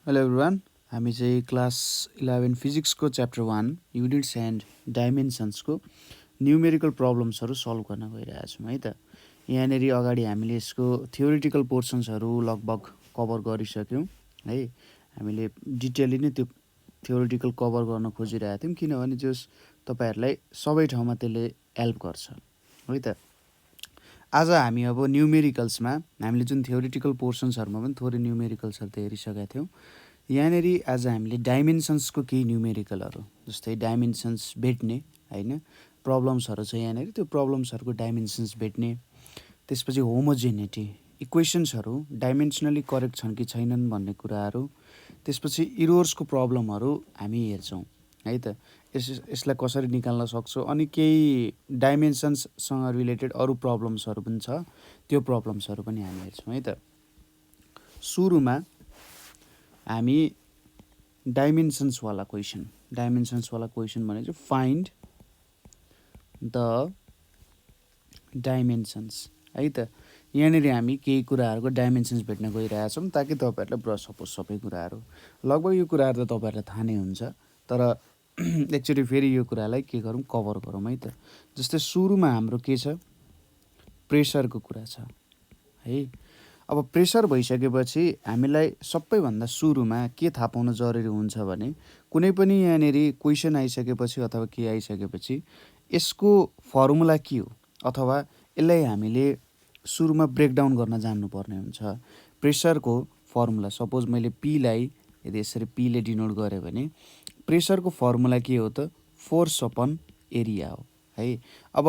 Hello everyone, हामी चाहिँ class 11 फिजिक्सको च्याप्टर 1 युनिट्स एन्ड डाइमेन्सन्सको न्युमेरिकल प्रब्लम्सहरू सल्भ गर्न गइरहेछौँ है त। यहाँनिर अगाडि हामीले यसको थ्योरिटिकल पोर्सन्सहरू लगभग कभर गरिसक्यौँ है। हामीले डिटेली नै त्यो थ्योरिटिकल कभर गर्न खोजिरहेको थियौँ, किनभने जस तपाईँहरूलाई सबै ठाउँमा त्यसले हेल्प गर्छ है त। आज हामी अब न्युमेरिकल्समा हामीले जुन थ्योरिटिकल पोर्सन्सहरूमा पनि थोरै न्युमेरिकल्सहरू त हेरिसकेका थियौँ। यहाँनिर आज हामीले डाइमेन्सन्सको केही न्युमेरिकलहरू जस्तै डाइमेन्सन्स भेट्ने होइन प्रब्लम्सहरू छ यहाँनिर, त्यो प्रब्लम्सहरूको डाइमेन्सन्स भेट्ने, त्यसपछि होमोजेनिटी इक्वेसन्सहरू डाइमेन्सनली करेक्ट छन् कि छैनन् भन्ने कुराहरू, त्यसपछि इरोर्सको प्रब्लमहरू हामी हेर्छौँ है त। यसलाई कसरी निकाल्न सक्छौँ, अनि केही डाइमेन्सन्ससँग रिलेटेड अरू प्रब्लम्सहरू पनि छ, त्यो प्रब्लम्सहरू पनि हामी हेर्छौँ है त। सुरुमा हामी डाइमेन्सन्सवाला क्वेसन भने चाहिँ फाइन्ड द डाइमेन्सन्स है त। यहाँनिर हामी केही कुराहरूको डाइमेन्सन्स भेट्न गइरहेछौँ ताकि तपाईँहरूलाई ब्रस सपोज सबै कुराहरू लगभग यो कुराहरू त तपाईँहरूलाई थाहा नै हुन्छ, तर एकचोटि फेरि यो कुरालाई के गरौँ, कभर गरौँ है त। जस्तै सुरुमा हाम्रो के छ, प्रेसरको कुरा छ है। अब प्रेसर भइसकेपछि हामीलाई सबैभन्दा सुरुमा के थाहा पाउन जरुरी हुन्छ भने, कुनै पनि यहाँनिर क्वेसन आइसकेपछि अथवा के आइसकेपछि यसको फर्मुला के हो, अथवा यसलाई हामीले सुरुमा ब्रेकडाउन गर्न जान्नुपर्ने हुन्छ। प्रेसरको फर्मुला सपोज मैले पीलाई यदि यसरी पीले डिनोट गरेँ भने प्रेसरको फर्मुला के हो त, फोर्स अपन एरिया हो है। अब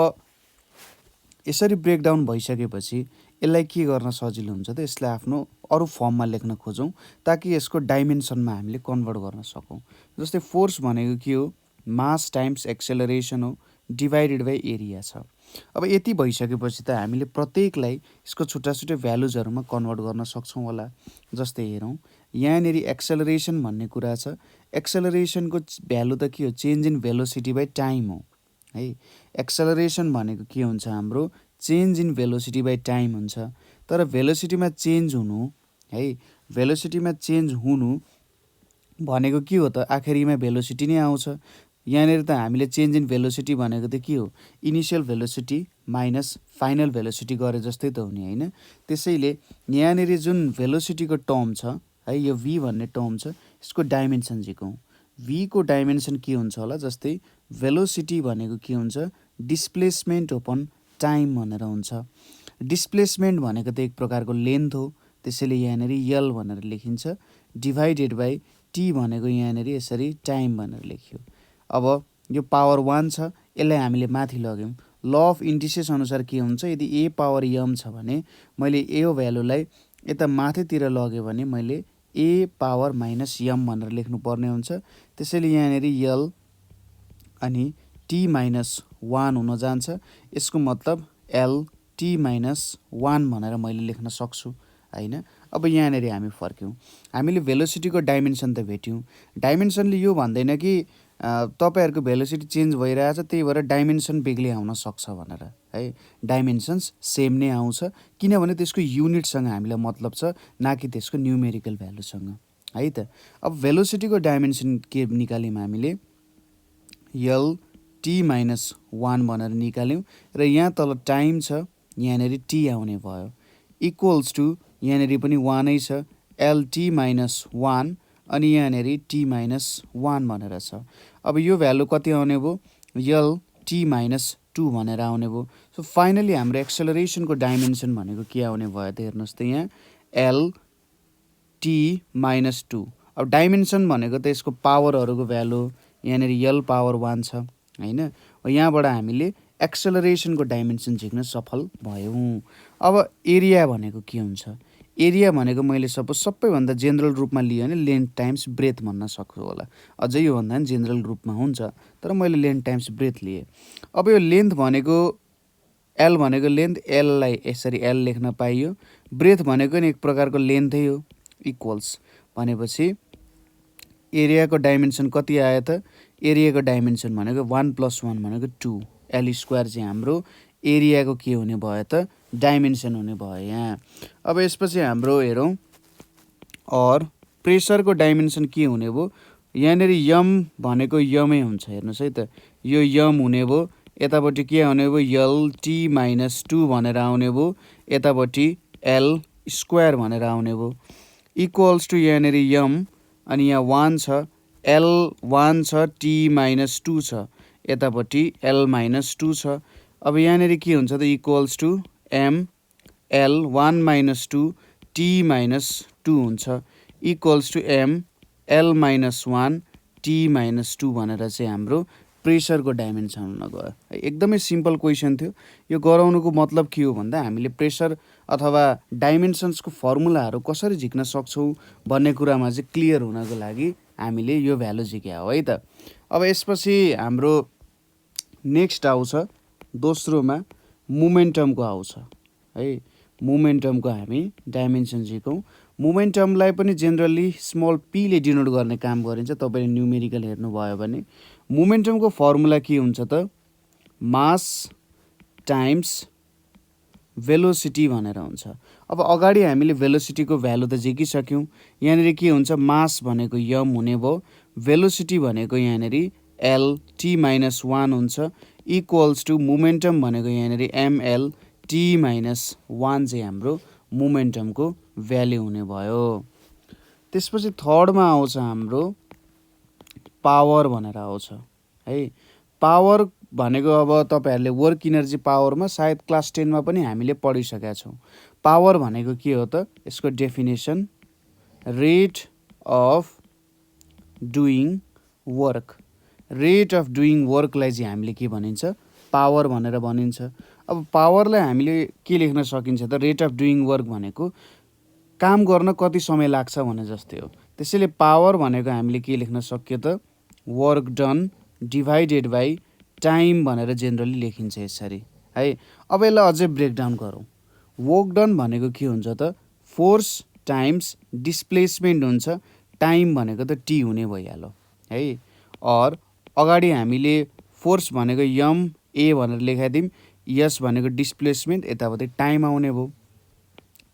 यसरी ब्रेकडाउन भइसकेपछि यसलाई के गर्न सजिलो हुन्छ त, यसलाई आफ्नो अरू फर्ममा लेख्न खोजौँ ताकि यसको डाइमेन्सनमा हामीले कन्भर्ट गर्न सकौँ। जस्तै फोर्स भनेको के हो, मास टाइम्स एक्सेलरेसन हो डिभाइडेड बाई एरिया छ। अब यति भइसकेपछि त हामीले प्रत्येकलाई यसको छुट्टा छुट्टै भ्यालुजहरूमा कन्भर्ट गर्न सक्छौँ होला। जस्तै हेरौँ, यहाँनिर एक्सेलरेसन भन्ने कुरा छ, एक्सेलरेसनको भ्यालु त के हो, change in velocity by time हो है। एक्सेलरेसन भनेको के हुन्छ, हाम्रो change in velocity by time हुन्छ। तर भेलोसिटीमा चेन्ज हुनु है, भेलोसिटीमा चेन्ज हुनु भनेको के हो त, आखिरीमा भेलोसिटी नै आउँछ। यहाँनिर त हामीले चेन्ज इन भेलोसिटी भनेको त के हो, initial velocity minus final velocity गरे जस्तै त हुने होइन। त्यसैले यहाँनिर जुन भेलोसिटीको टर्म छ है, यो भी भन्ने टर्म छ, यसको डाइमेन्सन झिकौँ। भीको डाइमेन्सन के हुन्छ होला, जस्तै भेलोसिटी भनेको के हुन्छ, डिस्प्लेसमेन्ट अपन टाइम भनेर हुन्छ। डिस्प्लेसमेन्ट भनेको त एक प्रकारको लेन्थ हो, त्यसैले यहाँनिर यल भनेर लेखिन्छ, डिभाइडेड बाई टी भनेको यहाँनिर यसरी टाइम भनेर लेखियो। अब यो पावर 1 छ, यसलाई हामीले माथि लग्यौँ। ल अफ इन्डिसेस अनुसार के हुन्छ, यदि ए पावर यम छ भने मैले यो भ्यालुलाई यता माथितिर लगेँ भने मैले ए पावर माइनस यम भनेर लेख्नुपर्ने हुन्छ। त्यसैले यहाँनिर यल अनि टी माइनस 1 हुन जान्छ। यसको मतलब एल टी माइनस 1 भनेर मैले लेख्न सक्छु होइन। अब यहाँनिर हामी फर्क्यौँ, हामीले भेलोसिटीको डाइमेन्सन त भेट्यौँ। डाइमेन्सनले यो भन्दैन कि तपाईँहरूको भेलोसिटी चेन्ज भइरहेछ त्यही भएर डाइमेन्सन बेग्लै आउन सक्छ भनेर है। डाइमेन्सन्स सेम नै आउँछ, किनभने त्यसको युनिटसँग हामीलाई मतलब छ, न कि त्यसको न्युमेरिकल भ्यालुसँग है त। अब भेलोसिटीको डाइमेन्सन के निकाल्यौँ हामीले, यल टी माइनस 1 भनेर निकाल्यौँ, र यहाँ तल टाइम छ, यहाँनिर टी आउने भयो, इक्वल्स टु यहाँनिर पनि 1 नै छ, एलटी माइनस 1 अनि यहाँनिर टी माइनस 1 भनेर छ। अब यो भ्यालु कति आउने भयो, यल टी माइनस 2 भनेर आउने भयो। सो फाइनली हाम्रो एक्सेलरेसनको डाइमेन्सन भनेको के आउने भयो त, हेर्नुहोस् त यहाँ एल टी माइनस 2। अब डाइमेन्सन भनेको त यसको पावरहरूको भ्यालु, यहाँनिर यल पावर 1 छ होइन। यहाँबाट हामीले एक्सेलरेसनको डाइमेन्सन झिक्न सफल भयौँ। अब एरिया भनेको के हुन्छ, एरिया भनेको मैले सपोज सबैभन्दा जेनरल रूपमा लिएँ भने लेन्थ टाइम्स ब्रेथ भन्न सक्छु होला, अझै योभन्दा पनि जेनरल रूपमा हुन्छ, तर मैले लेन्थ टाइम्स ब्रेथ लिएँ। अब यो लेन्थ भनेको एल भनेको लेन्थ, एललाई यसरी एल लेख्न पाइयो, ब्रेथ भनेको नि एक प्रकारको लेन्थै हो, इक्वल्स भनेपछि एरियाको डाइमेन्सन कति आयो त, एरियाको डाइमेन्सन भनेको 1 + 1 भनेको 2, एल स्क्वायर चाहिँ हाम्रो एरियाको के हुने भयो त, डाइमेन्सन हुने भयो यहाँ। अब यसपछि हाम्रो हेरौँ, और प्रेसरको डाइमेन्सन के हुने भयो यहाँनिर यम भनेको यमै हुन्छ हेर्नुहोस् है त यो यम हुने भयो यतापट्टि के आउने भयो LT - 2 भनेर आउने भयो यतापट्टि L स्क्वायर भनेर आउने भयो इक्वल्स टु यहाँनिर यम अनि यहाँ 1 छ L1 छ T - 2 छ यतापट्टि L - 2 छ अब यहाँनिर के हुन्छ त equals to M L1 - 2 T - 2 हुन्छ equals to M L - 1 T - 2 भनेर चाहिँ हाम्रो प्रेसरको डाइमेन्सन हुन गयो एकदमै सिम्पल क्वेसन थियो यो गराउनुको मतलब के हो भन्दा हामीले प्रेसर अथवा डाइमेन्सन्सको फर्मुलाहरू कसरी झिक्न सक्छौँ भन्ने कुरामा चाहिँ क्लियर हुनको लागि हामीले यो भ्यालु झिक्या हो है त अब यसपछि हाम्रो नेक्स्ट आउँछ दोस्रोमा मोमेन्टमको आउँछ है मोमेन्टमको हामी डाइमेन्सन झिकौँ मोमेन्टमलाई पनि जेनरली स्मल p ले डिनोट गर्ने काम गरिन्छ तपाईले न्युमेरिकल हेर्नुभयो भने मोमेन्टमको फर्मुला के हुन्छ त मास टाइम्स भेलोसिटी भनेर हुन्छ अब अगाडि हामीले भेलोसिटीको भ्यालु त झिकिसक्यौँ यहाँनिर के हुन्छ मास भनेको यम हुने भयो भेलोसिटी भनेको यहाँनिर LT - 1 हुन्छ इक्वल्स टु मोमेन्टम भनेको यहाँनिर ML T - 1 चाहिँ हाम्रो मोमेन्टमको भ्याल्यु हुने भयो त्यसपछि थर्डमा आउँछ हाम्रो पावर भनेर आउँछ है पावर भनेको अब तपाईहरुले वर्क इनर्जी पावरमा सायद क्लास 10 मा पनि हामीले पढिसकेका छौँ पावर भनेको के हो त यसको डेफिनेसन रेट अफ डुइङ वर्कलाई चाहिँ हामीले के भनिन्छ पावर भनेर भनिन्छ अब पावरलाई हामीले के लेख्न सकिन्छ त रेट अफ डुइङ वर्क भनेको काम गर्न कति समय लाग्छ भने जस्तै हो त्यसैले पावर भनेको हामीले के लेख्न सक्यो त work done divided by time भनेर जेनरली लेखिन्छ यसरी है अब यसलाई अझै ब्रेकडाउन गरौँ वर्क डन भनेको के हुन्छ त फोर्स टाइम्स डिस्प्लेसमेन्ट हुन्छ टाइम भनेको त टी हुने भइहाल्यो है और अगाडि हामीले फोर्स भनेको यम ए भनेर लेखाइदियौँ यस भनेको डिस्प्लेसमेन्ट यतापट्टि टाइम आउने भयो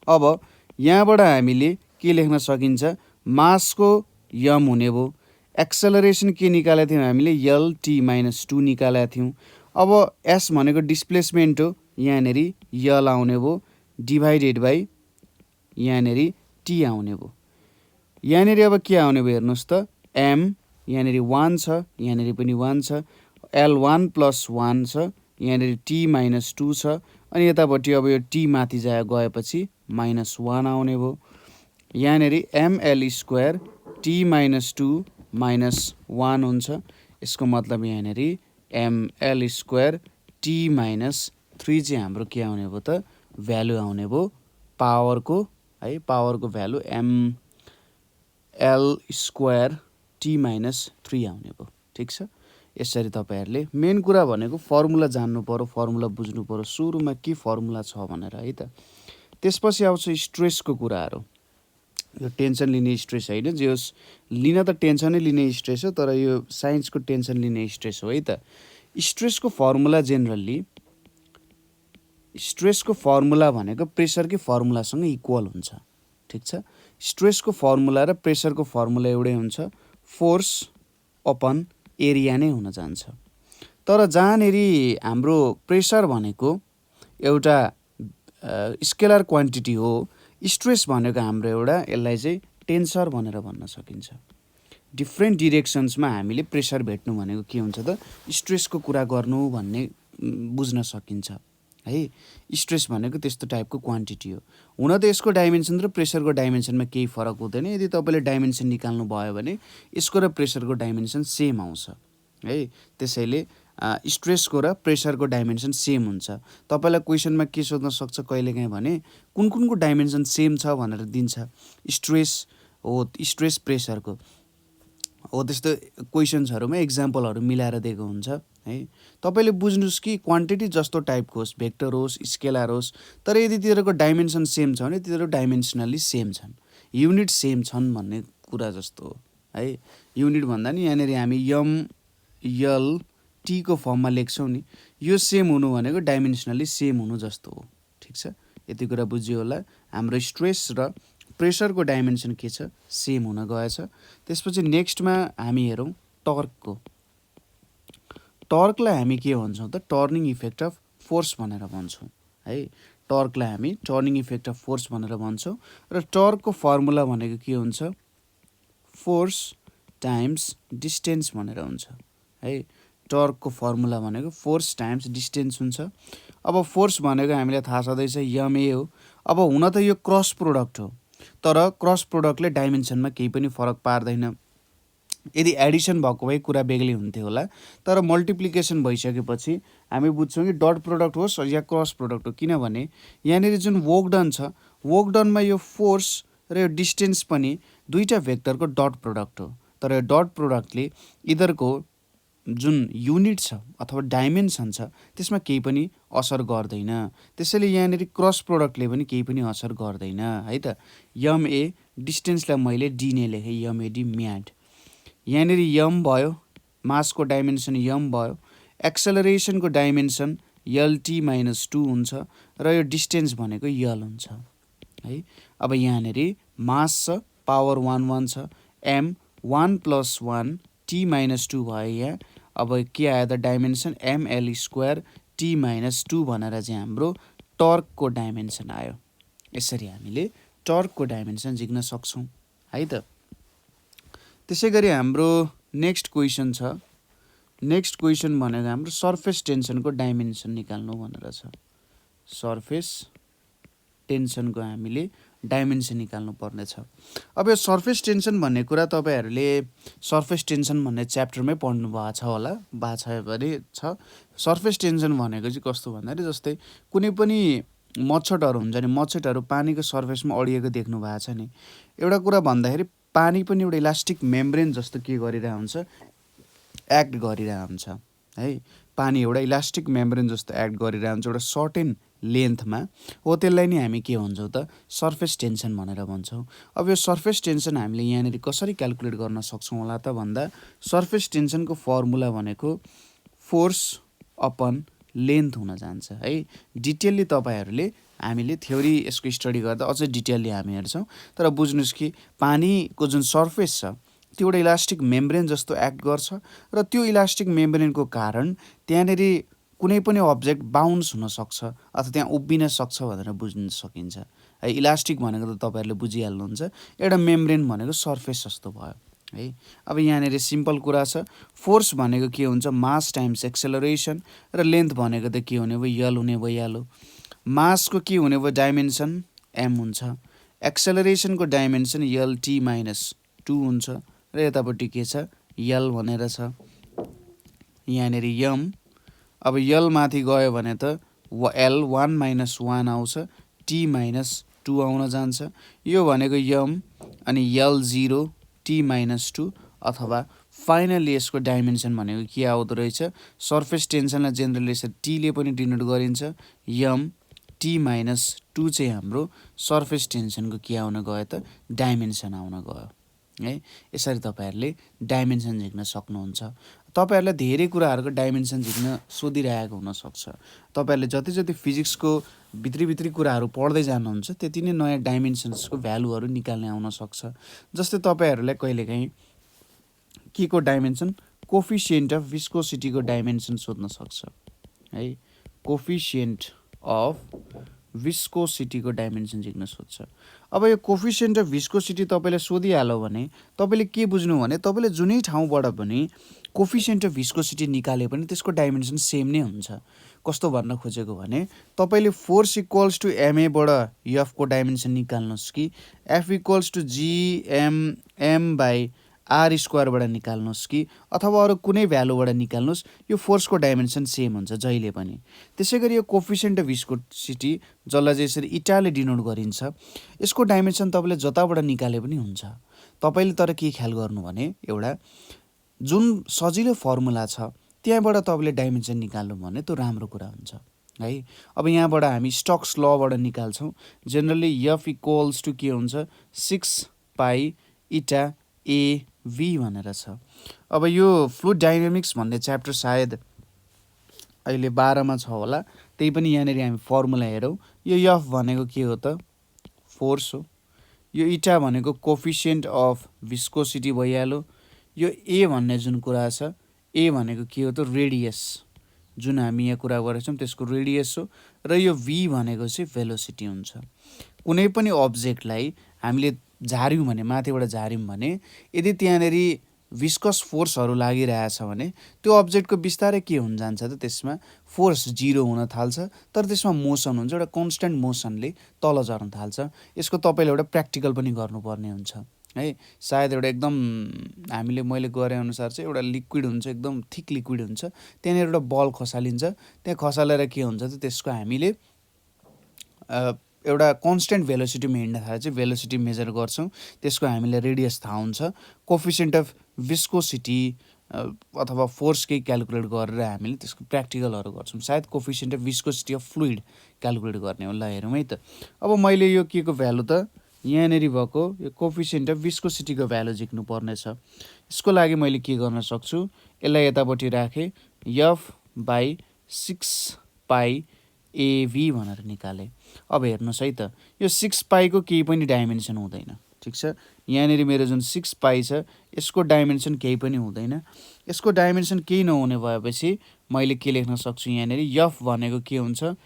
अब यहाँबाट हामीले के लेख्न सकिन्छ मासको यम हुने भयो एक्सेलरेसन के निकालेको थियौँ हामीले LT - 2 निकालेका थियौँ अब एस भनेको डिस्प्लेसमेन्ट हो यहाँनिर यल आउने भयो डिभाइडेड बाइ यहाँनिर टी आउने भयो यहाँनिर अब के आउने भयो हेर्नुहोस् त M यहाँनिर 1 छ यहाँनिर पनि 1 छ L1 + 1 छ यहाँनिर T - 2 छ अनि यतापट्टि अब यो T माथि गएपछि -1 आउने भयो यहाँनिर ML स्क्वायर T - 2 -1 हुन्छ यसको मतलब यहाँनिर ML स्क्वायर T - 3 चाहिँ हाम्रो के आउने भयो त भ्यालु आउने भयो पावरको है पावरको भ्यालु ML स्क्वायर T - 3 आउने भयो ठीक छ यसरी तपाईहरुले मेन कुरा भनेको फर्मुला जान्नु पर्यो फर्मुला बुझ्नु पर्यो सुरुमा के फर्मुला छ भनेर है त त्यसपछि आउँछ स्ट्रेसको कुराहरु यो टेन्सन लिने स्ट्रेस हैन जे होस् लिन त टेन्सनै लिने स्ट्रेस हो तर यो साइन्सको टेन्सन लिने स्ट्रेस हो है त स्ट्रेसको फर्मुला जेनरली स्ट्रेसको फर्मुला भनेको प्रेसरकै फर्मुलासँग इक्वल हुन्छ ठीक छ स्ट्रेसको फर्मुला र प्रेसरको फर्मुला एउटै हुन्छ फोर्स अपन एरिया नै हुन जान्छ तर जहाँनेरि हाम्रो प्रेसर भनेको एउटा स्केलर क्वान्टिटी हो स्ट्रेस भनेको हाम्रो एउटा यसलाई चाहिँ टेन्सर भनेर भन्न सकिन्छ डिफ्रेन्ट डिरेक्सन्समा हामीले प्रेसर भेट्नु भनेको के हुन्छ त स्ट्रेसको कुरा गर्नु भन्ने बुझ्न सकिन्छ है स्ट्रेस भनेको त्यस्तो टाइपको क्वान्टिटी हो हुन त यसको डाइमेन्सन र प्रेसरको डाइमेन्सनमा केही फरक हुँदैन यदि तपाईले डाइमेन्सन निकाल्नु भयो भने यसको र प्रेसरको डाइमेन्सन सेम आउँछ है त्यसैले स्ट्रेसको र प्रेसरको डाइमेन्सन सेम हुन्छ तपाईलाई क्वेशनमा के सोध्न सक्छ कहिलेकाहीँ भने कुनको डाइमेन्सन सेम छ भनेर दिन्छ स्ट्रेस हो स्ट्रेस प्रेसरको हो त्यस्तो क्वेशन्सहरुमा एक्जाम्पलहरु मिलाएर दिएको हुन्छ है तपाईले बुझ्नुस् कि क्वान्टिटी जस्तो टाइपको होस् भेक्टर होस् स्केलर होस् तर यदि तिनीहरुको डाइमेन्सन सेम छ भने तिनीहरु डाइमेन्सनली सेम छन् युनिट सेम छन् भन्ने कुरा जस्तो हो है युनिट भन्दा नि यहाँनेरि हामी यम यल टी को फर्ममा लेख्छौं नि यो सेम हुनु भनेको डाइमेन्सनली सेम हुनु जस्तो हो ठीक छ यति कुरा बुझ्यो होला हाम्रो स्ट्रेस र प्रेसरको डाइमेन्सन के छ सेम हुन गएछ। त्यसपछि नेक्स्टमा हामी हेरौँ टर्कको। टर्कलाई हामी के भन्छौँ त टर्निङ इफेक्ट अफ फोर्स भनेर भन्छौँ है। टर्कलाई हामी टर्निङ इफेक्ट अफ फोर्स भनेर भन्छौँ र टर्कको फर्मुला भनेको के हुन्छ फोर्स टाइम्स डिस्टेन्स भनेर हुन्छ है। टर्कको फर्मुला भनेको फोर्स टाइम्स डिस्टेन्स हुन्छ। अब फोर्स भनेको हामीलाई थाहा छँदैछ एमए हो। अब हुन त यो क्रस प्रोडक्ट हो, तर क्रस प्रोडक्टले डाइमेन्सनमा केही पनि फरक पार्दैन। यदि एडिसन भएको भए कुरा बेग्लै हुन्थ्यो होला, तर मल्टिप्लिकेसन भइसकेपछि हामी बुझ्छौँ कि डट प्रोडक्ट होस् या क्रस प्रोडक्ट हो, किनभने यहाँनिर जुन वर्क डन छ, वर्क डनमा यो फोर्स र यो डिस्टेन्स पनि दुईवटा भेक्टरको डट प्रोडक्ट हो। तर यो डट प्रोडक्टले इदरको जुन युनिट छ अथवा डाइमेन्सन छ त्यसमा केही पनि असर गर्दैन। त्यसैले यहाँनिर क्रस प्रोडक्टले पनि केही पनि असर गर्दैन है त। एमए डिस्टेन्सलाई मैले डी नै लेखेँ, एमएडी म्याड। यहाँनिर यम भयो, मासको डाइमेन्सन यम भयो, एक्सेलरेसनको डाइमेन्सन एलटी माइनस 2 हुन्छ र यो डिस्टेन्स भनेको यल हुन्छ है। अब यहाँनिर मास छ, पावर 1 छ, एम 1 + 1 टी माइनस 2 भयो यहाँ। अब के आयो त dimension ML square T minus 2 भनेर चाहिँ हाम्रो टर्कको डाइमेन्सन आयो। यसरी हामीले टर्कको डाइमेन्सन झिक्न सक्छौँ है त। त्यसै गरी हाम्रो नेक्स्ट क्वेसन छ। नेक्स्ट क्वेसन भनेको हाम्रो सर्फेस टेन्सनको डाइमेन्सन निकाल्नु भनेर छ। सर्फेस टेन्सनको हामीले डाइमेन्सन निकाल्नु पर्नेछ। अब यो सर्फेस टेन्सन भन्ने कुरा तपाईँहरूले सर्फेस टेन्सन भन्ने च्याप्टरमै पढ्नु भएको छ होला, भएको छ भने छ। सर्फेस टेन्सन भनेको चाहिँ कस्तो भन्दाखेरि जस्तै कुनै पनि मच्छरहरू हुन्छ नि, मच्छरहरू पानीको सर्फेसमा अडिएको देख्नु भएको छ नि। एउटा कुरा भन्दाखेरि पानी पनि एउटा इलास्टिक मेम्ब्रेन जस्तो के गरिरहेको हुन्छ एक्ट गरिरहेको हुन्छ है। पानी एउटा इलास्टिक मेम्ब्रेन जस्तो एक्ट गरिरहेको हुन्छ एउटा सर्टेन लेन्थमा, हो त्यसलाई नै हामी के भन्छौँ त सर्फेस टेन्सन भनेर भन्छौँ। अब यो सर्फेस टेन्सन हामीले यहाँनिर कसरी क्यालकुलेट गर्न सक्छौँ होला त भन्दा सर्फेस टेन्सनको फर्मुला भनेको फोर्स अपन लेन्थ हुन जान्छ है। डिटेलली तपाईँहरूले हामीले थ्योरी यसको स्टडी गर्दा अझै डिटेलली हामी हेर्छौँ। तर बुझ्नुहोस् कि पानीको जुन सर्फेस छ त्यो एउटा इलास्टिक मेम्ब्रेन जस्तो एक्ट गर्छ र त्यो इलास्टिक मेम्ब्रेनको कारण त्यहाँनिर कुनै पनि अब्जेक्ट बाउन्स हुनसक्छ अथवा त्यहाँ उभिन सक्छ भनेर बुझ्न सकिन्छ है। इलास्टिक भनेको त तपाईँहरूले बुझिहाल्नुहुन्छ, एउटा मेम्ब्रेन भनेको सर्फेस जस्तो भयो है। अब यहाँनिर सिम्पल कुरा छ, फोर्स भनेको के हुन्छ मास टाइम्स एक्सेलरेसन र लेन्थ भनेको त के हुने भयो यल हुने भइहाल्यो। मासको के हुने भयो डाइमेन्सन एम हुन्छ, एक्सेलरेसनको डाइमेन्सन यल टी माइनस 2 हुन्छ र यतापट्टि के छ यल भनेर छ यहाँनिर यम। अब यल माथि गयो भने त एल 1 - 1 आउँछ, टी माइनस 2 आउन जान्छ। यो भनेको यम अनि यल 0 टी माइनस 2 अथवा फाइनली यसको डाइमेन्सन भनेको के आउँदो रहेछ सर्फेस टेन्सनलाई जेनरली यसरी टीले पनि डिनोट गरिन्छ, यम टी माइनस 2 चाहिँ हाम्रो सर्फेस टेन्सनको के आउन गयो त डाइमेन्सन आउन गयो है। यसरी तपाईँहरूले डाइमेन्सन झिक्न सक्नुहुन्छ। तपाईँहरूलाई धेरै कुराहरूको डाइमेन्सन झिक्न सोधिरहेको हुनसक्छ। तपाईँहरूले जति जति फिजिक्सको भित्री कुराहरू पढ्दै जानुहुन्छ त्यति नै नयाँ डाइमेन्सन्सको भ्यालुहरू निकाल्ने आउन सक्छ। जस्तै तपाईँहरूलाई कहिलेकाहीँ के को डाइमेन्सन कोफिसिएन्ट अफ विस्कोसिटीको डाइमेन्सन सोध्न सक्छ है। कोफिसिएन्ट अफ विस्कोसिटीको डाइमेन्सन झिक्न सोध्छ। अब यो कोफिसिएन्ट अफ विस्कोसिटी तपाईँले सोधिहाल्यो भने तपाईँले के बुझ्नु भने तपाईँले जुनै ठाउँबाट पनि कोफिसिएन्ट अफ विस्कोसिटी निकाले पनि त्यसको डाइमेन्सन सेम नै हुन्छ। कस्तो भन्न खोजेको भने तपाईँले फोर्स इक्वल्स टु एमएबाट एफको डाइमेन्सन निकाल्नुहोस् कि एफ इक्वल्स टु GM/r² निकाल्नुहोस् कि अथवा अरू कुनै भ्यालुबाट निकाल्नुहोस्, यो फोर्सको डाइमेन्सन सेम हुन्छ जहिले पनि। त्यसै गरी यो कोफिसिएन्ट अफ विस्कोसिटी जसलाई चाहिँ यसरी इटाले डिनोट गरिन्छ, यसको डाइमेन्सन तपाईँले जताबाट निकाले पनि हुन्छ। तपाईँले तर के ख्याल गर्नु भने एउटा जुन सजिलो फर्मुला छ त्यहाँबाट तपाईँले डाइमेन्सन निकाल्नु भने त्यो राम्रो कुरा हुन्छ है। अब यहाँबाट हामी स्टोक्स लबाट निकाल्छौँ। जेनरली एफ इक्वल्स टु के हुन्छ 6π इटा AV भनेर छ। अब यो फ्लुइड डाइनामिक्स भन्ने च्याप्टर सायद अहिले 12मा छ होला, त्यही पनि यहाँनिर हामी फर्मुला हेरौँ। यो एफ भनेको के हो त फोर्स हो, यो इटा भनेको कोफिसिएन्ट अफ भिस्कोसिटी भइहाल्यो। यो ए भन्ने जुन कुरा छ, ए भनेको के हो त रेडियस, जुन हामी यहाँ कुरा गरेछौँ त्यसको रेडियस हो। र यो v भनेको चाहिँ भेलोसिटी हुन्छ। कुनै पनि अब्जेक्टलाई हामीले झार्यौँ भने, माथिबाट झार्यौँ भने, यदि त्यहाँनिर भिस्कस फोर्सहरू लागिरहेछ भने त्यो अब्जेक्टको बिस्तारै के हुन जान्छ त, त्यसमा फोर्स 0 हुन थाल्छ, तर त्यसमा मोसन हुन्छ, एउटा कन्स्ट्यान्ट मोसनले तल झर्न थाल्छ। यसको तपाईँले एउटा प्र्याक्टिकल पनि गर्नुपर्ने हुन्छ है। सायद एउटा एकदम हामीले मैले गरेअनुसार चाहिँ एउटा लिक्विड हुन्छ, एकदम थिक लिक्विड हुन्छ, त्यहाँनिर एउटा बल खसालिन्छ, त्यहाँ खसालेर के हुन्छ त त्यसको हामीले एउटा कन्स्ट्यान्ट भेलोसिटीमा हिँड्न थाले चाहिँ भेलोसिटी मेजर गर्छौँ। त्यसको हामीलाई रेडियस थाहा हुन्छ। कोफिसिएन्ट अफ भिस्कोसिटी अथवा फोर्स केही क्यालकुलेट गरेर हामीले त्यसको प्र्याक्टिकलहरू गर्छौँ। सायद coefficient of viscosity of fluid calculate गर्ने हो। ल हेरौँ है त। अब मैले यो के को भ्यालु त यहाँनिर भएको यो कोफिसिएन्ट अफ भिस्कोसिटीको भ्यालु झिक्नु पर्नेछ। यसको लागि मैले के गर्न सक्छु, यसलाई यतापट्टि राखेँ, F/6π AV भनेर निकालेँ। अब हेर्नुहोस् है त, यो 6π को केही पनि डाइमेन्सन हुँदैन, ठिक छ। यहाँनिर मेरो जुन 6π छ यसको डाइमेन्सन केही पनि हुँदैन। यसको डाइमेन्सन केही नहुने भएपछि मैले के लेख्न सक्छु, यहाँनिर F भनेको के हुन्छ,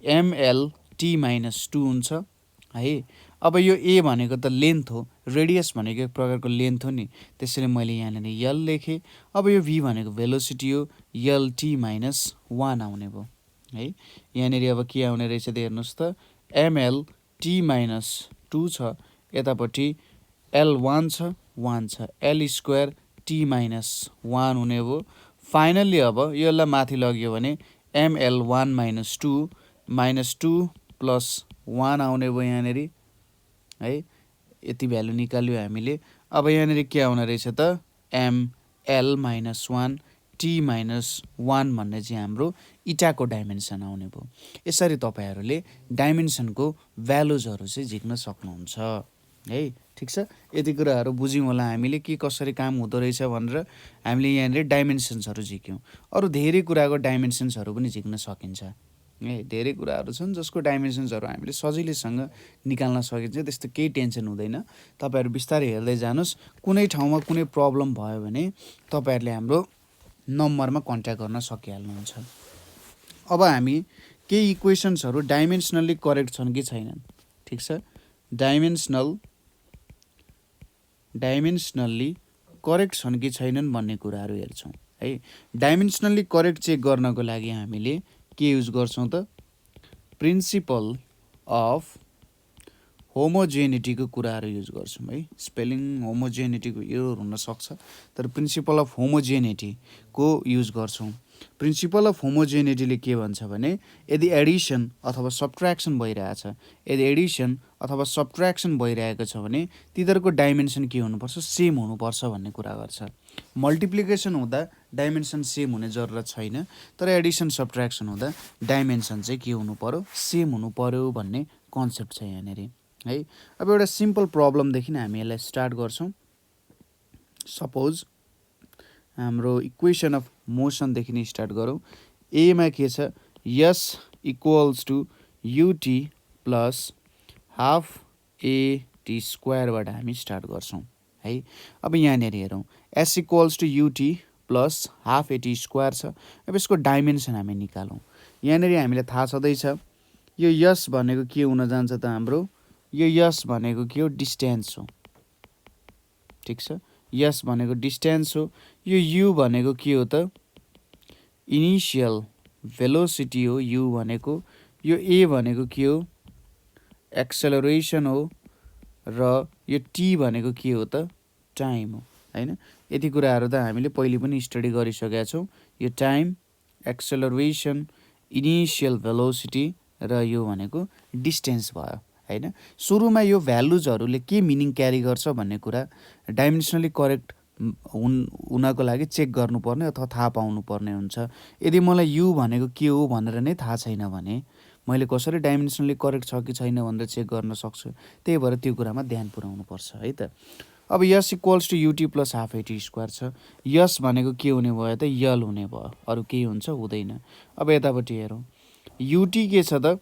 mLt-2 हुन्छ है। अब यो A भनेको त लेन्थ हो, रेडियस भनेको एक प्रकारको लेन्थ हो नि, त्यसैले मैले यहाँनिर L लेखेँ। अब यो V भनेको भेलोसिटी हो, Lt-1 आउने भयो है। यहाँनिर अब के आउने रहेछ त हेर्नुहोस् त, mLt-2 छ, यतापट्टि L1 छ, 1 छ, L² t-1 हुने भयो। फाइनल्ली अब यसलाई माथि लग्यो भने mL1-2 -2 + 1 आउने भयो यहाँनिर है। यति भ्यालु निकाल्यो हामीले। अब यहाँनिर के आउने रहेछ त, mL-1 t-1 भन्ने चाहिँ हाम्रो इटाको डाइमेन्सन आउने भयो। यसरी तपाईँहरूले डाइमेन्सनको भ्यालुजहरू चाहिँ झिक्न सक्नुहुन्छ है, ठिक छ। यति कुराहरू बुझ्यौँ होला हामीले के कसरी काम हुँदो रहेछ भनेर। हामीले यहाँनिर डाइमेन्सन्सहरू झिक्यौँ। अरू धेरै कुराको डाइमेन्सन्सहरू पनि झिक्न सकिन्छ है। धेरै कुराहरू छन् जसको डाइमेन्सन्सहरू हामीले सजिलैसँग निकाल्न सकिन्छ। त्यस्तो केही टेन्सन हुँदैन। तपाईँहरू बिस्तारै हेर्दै जानुहोस्। कुनै ठाउँमा कुनै प्रब्लम भयो भने तपाईँहरूले हाम्रो नम्बरमा कन्ट्याक्ट गर्न सकिहाल्नुहुन्छ। अब हामी केही इक्वेसन्सहरू डाइमेन्सनल्ली करेक्ट छन् कि छैनन्, ठिक छ। डाइमेन्सनल्ली करेक्ट छन् कि छैनन् भन्ने कुराहरू हेर्छौँ है। डाइमेन्सनल्ली करेक्ट चेक गर्नको लागि हामीले के युज गर्छौँ त, प्रिन्सिपल अफ होमोजेनिटीको कुराहरू युज गर्छौँ है। स्पेलिङ होमोजेनिटीको एरर हुनसक्छ, तर प्रिन्सिपल अफ होमोजेनिटीको युज गर्छौँ। प्रिन्सिपल अफ होमोजेनिटीले के भन्छ भने, यदि एडिसन अथवा सब्ट्र्याक्सन भइरहेछ, यदि एडिसन अथवा सब्ट्र्याक्सन भइरहेको छ भने तिनीहरूको डाइमेन्सन के हुनुपर्छ, सेम हुनुपर्छ भन्ने कुरा गर्छ। मल्टिप्लिकेसन हुँदा डाइमेन्सन सेम हुने जरुरत छैन, तर एडिसन सब्ट्र्याक्सन हुँदा डाइमेन्सन चाहिँ के हुनु पर्यो, सेम हुनु पर्यो भन्ने कन्सेप्ट छ यहाँनिर है। अब एउटा सिम्पल प्रब्लमदेखि हामी यसलाई स्टार्ट गर्छौँ। सपोज हाम्रो इक्वेसन अफ मोसनदेखि नै स्टार्ट गरौँ। एमा के छ, S = ut + ½ at² हामी स्टार्ट गर्छौँ है। अब यहाँनिर हेरौँ, S = ut + ½ at² छ। अब यसको डाइमेन्सन हामी निकालौँ। यहाँनिर हामीलाई थाहा छँदैछ यो S भनेको के हुन जान्छ त, हाम्रो यो S भनेको के हो, डिस्टेन्स हो, ठिक छ। S भनेको डिस्टेन्स हो। यो U भनेको के हो त, इनिसियल भेलोसिटी हो U भनेको। यो A भनेको के हो, एक्सेलरेसन हो, र यो T भनेको के हो त, टाइम हो हैन। यति कुराहरू त हामीले पहिले पनि स्टडी गरिसकेका छौँ। यो टाइम, एक्सेलरेसन, इनिसियल भेलोसिटी र यो भनेको डिस्टेन्स भयो हैन। सुरुमा यो भ्यालुजहरूले के मिनिङ क्यारी गर्छ भन्ने कुरा डाइमेन्सनली करेक्ट हुनको लागि चेक गर्नुपर्ने अथवा थाहा पाउनुपर्ने हुन्छ। यदि मलाई यु भनेको के हो भनेर नै थाहा छैन भने मैले कसरी डाइमेन्सनली करेक्ट छ कि छैन भनेर चेक गर्न सक्छु। त्यही भएर त्यो कुरामा ध्यान पुर्याउनुपर्छ है त। अब S = ut + ½ at² छ। S भनेको के हुने भयो त, L हुने भयो, अरू केही हुन्छ हुँदैन। अब यतापट्टि हेरौँ, ut के छ त,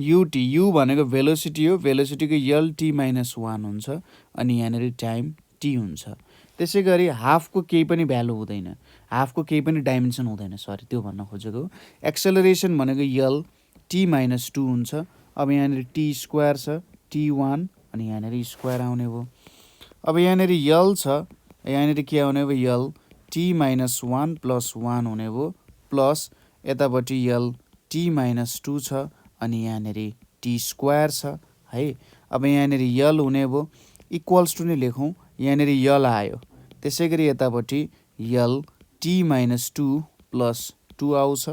युटी यु भनेको भेलोसिटी हो, भेलोसिटीको lt माइनस 1 हुन्छ अनि यहाँनिर टाइम टी हुन्छ। त्यसै गरी हाफको केही पनि भ्यालु हुँदैन, हाफको केही पनि डाइमेन्सन हुँदैन, सरी त्यो भन्न खोजेको। एक्सेलरेसन भनेको यल टी माइनस 2 हुन्छ। अब यहाँनिर टी स्क्वायर छ t1 अनि यहाँनिर स्क्वायर आउने भयो। अब यहाँनिर यल छ, यहाँनिर के आउने भयो यल टी माइनस 1 प्लस 1 हुने भयो प्लस यतापट्टि यल टी माइनस 2 छ अनि यहाँनिर टी स्क्वायर छ है। अब यहाँनिर यल हुने भयो इक्वल्स टु नै लेखौँ, यहाँनिर यल आयो, त्यसै गरी यतापट्टि यल टी माइनस 2 प्लस 2 आउँछ।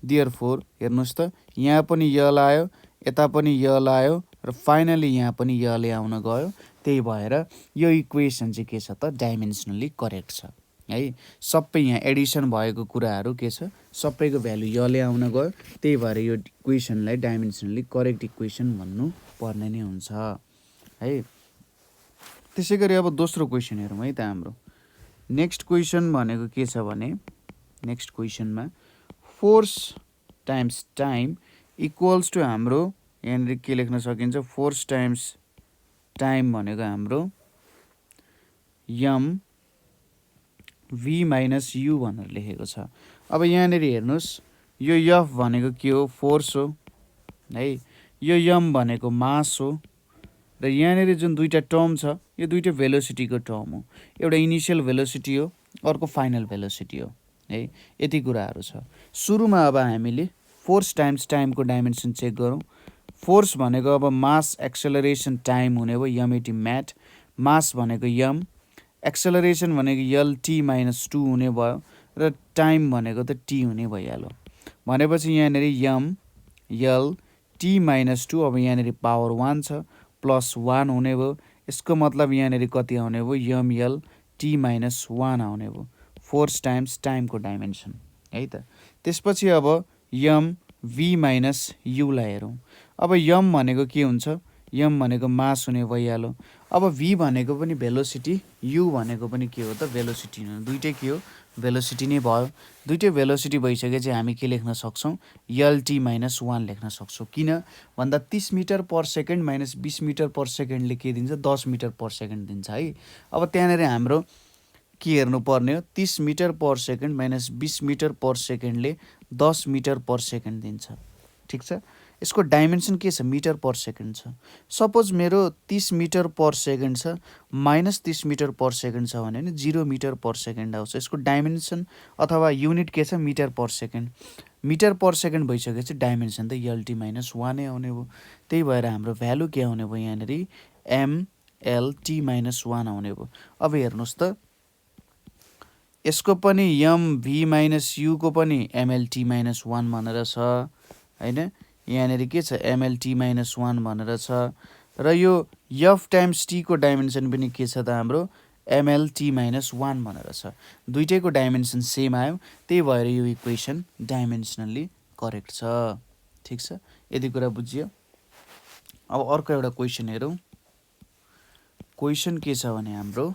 देयरफोर हेर्नुहोस् त यहाँ पनि यल आयो, यता पनि यल आयो र फाइनली यहाँ पनि यल आउन गयो। त्यही भएर यो इक्वेसन चाहिँ के छ त डाइमेन्सनली करेक्ट छ है। सबै यहाँ एडिसन भएको कुराहरू के छ, सबैको भ्यालु यले आउन गयो, त्यही भएर यो इक्वेसनलाई डाइमेन्सनली करेक्ट इक्वेसन भन्नु पर्ने नै हुन्छ है। त्यसै गरी अब दोस्रो क्वेसन हेरौँ है त हाम्रो। नेक्स्ट क्वेसन भनेको के छ भने नेक्स्ट क्वेसनमा force times time equals to हाम्रो यहाँनिर के लेख्न सकिन्छ, फोर्स टाइम्स टाइम भनेको हाम्रो यम भी माइनस यु भनेर लेखेको छ। अब यहाँनिर हेर्नुहोस् यो यफ भनेको के हो, फोर्स हो है, यो यम भनेको मास हो र यहाँनिर जुन दुईवटा टर्म छ यो दुईवटा भेलोसिटीको टर्म हो, एउटा इनिसियल भेलोसिटी हो अर्को फाइनल भेलोसिटी हो है। यति कुराहरू छ। सुरुमा अब हामीले फोर्स टाइम्स टाइमको डाइमेन्सन चेक गरौँ। फोर्स भनेको अब मास एक्सेलरेसन टाइम हुने भयो यमएटी म्याट, मास भनेको यम, एक्सेलरेसन भनेको यल टी माइनस 2 हुने भयो र टाइम भनेको त टी हुने भइहाल्यो। भनेपछि यहाँनिर यम यल टी माइनस 2, अब यहाँनिर पावर 1 छ प्लस 1 हुने भयो। यसको मतलब यहाँनिर कति आउने भयो, यम यल टी माइनस 1 आउने भयो, फोर्स टाइम्स टाइमको डाइमेन्सन है त। त्यसपछि अब यम भी माइनस युलाई हेरौँ। अब यम भनेको के हुन्छ, यम भनेको मास हुने भइहाल्यो। अब भी भनेको पनि भेलोसिटी, यु भनेको पनि के हो त भेलोसिटी हो, दुइटै के हो भेलोसिटी नै भयो। दुइटै भेलोसिटी भइसकेपछि हामी के लेख्न सक्छौँ, यल टी माइनस 1 लेख्न सक्छौँ। किन भन्दा 30 metre per second minus 20 metre per सेकेन्डले के दिन्छ, 10 मिटर पर सेकेन्ड दिन्छ है। अब त्यहाँनिर हाम्रो के हेर्नुपर्ने हो, 30 metre per second minus 20 metre per सेकेन्डले 10 मिटर पर सेकेन्ड दिन्छ, ठिक छ। यसको डाइमेन्सन के छ, मिटर पर सेकेन्ड छ। सपोज मेरो 30 मिटर पर सेकेन्ड छ माइनस 30 मिटर पर सेकेन्ड छ भने 0 मिटर पर सेकेन्ड आउँछ। यसको डाइमेन्सन अथवा युनिट के छ, metre per second. Metre per second भइसकेपछि डाइमेन्सन त एलटी माइनस 1 नै आउने भयो। त्यही भएर हाम्रो भ्यालु के आउने भयो, यहाँनिर एमएलटी माइनस 1 आउने भयो। अब हेर्नुहोस् त यसको पनि यम भी माइनस युको पनि एमएलटी माइनस 1 भनेर छ होइन। यहाँनिर के छ, एमएलटी माइनस 1 भनेर छ र यो यफ टाइम्स टीको डाइमेन्सन पनि के छ त हाम्रो एमएलटी माइनस 1 भनेर छ। दुइटैको डाइमेन्सन सेम आयो, त्यही भएर यो इक्वेसन डाइमेन्सनली करेक्ट छ, ठिक छ। यदि कुरा बुझियो। अब अर्को एउटा क्वेसन हेरौँ। क्वेसन के छ भने हाम्रो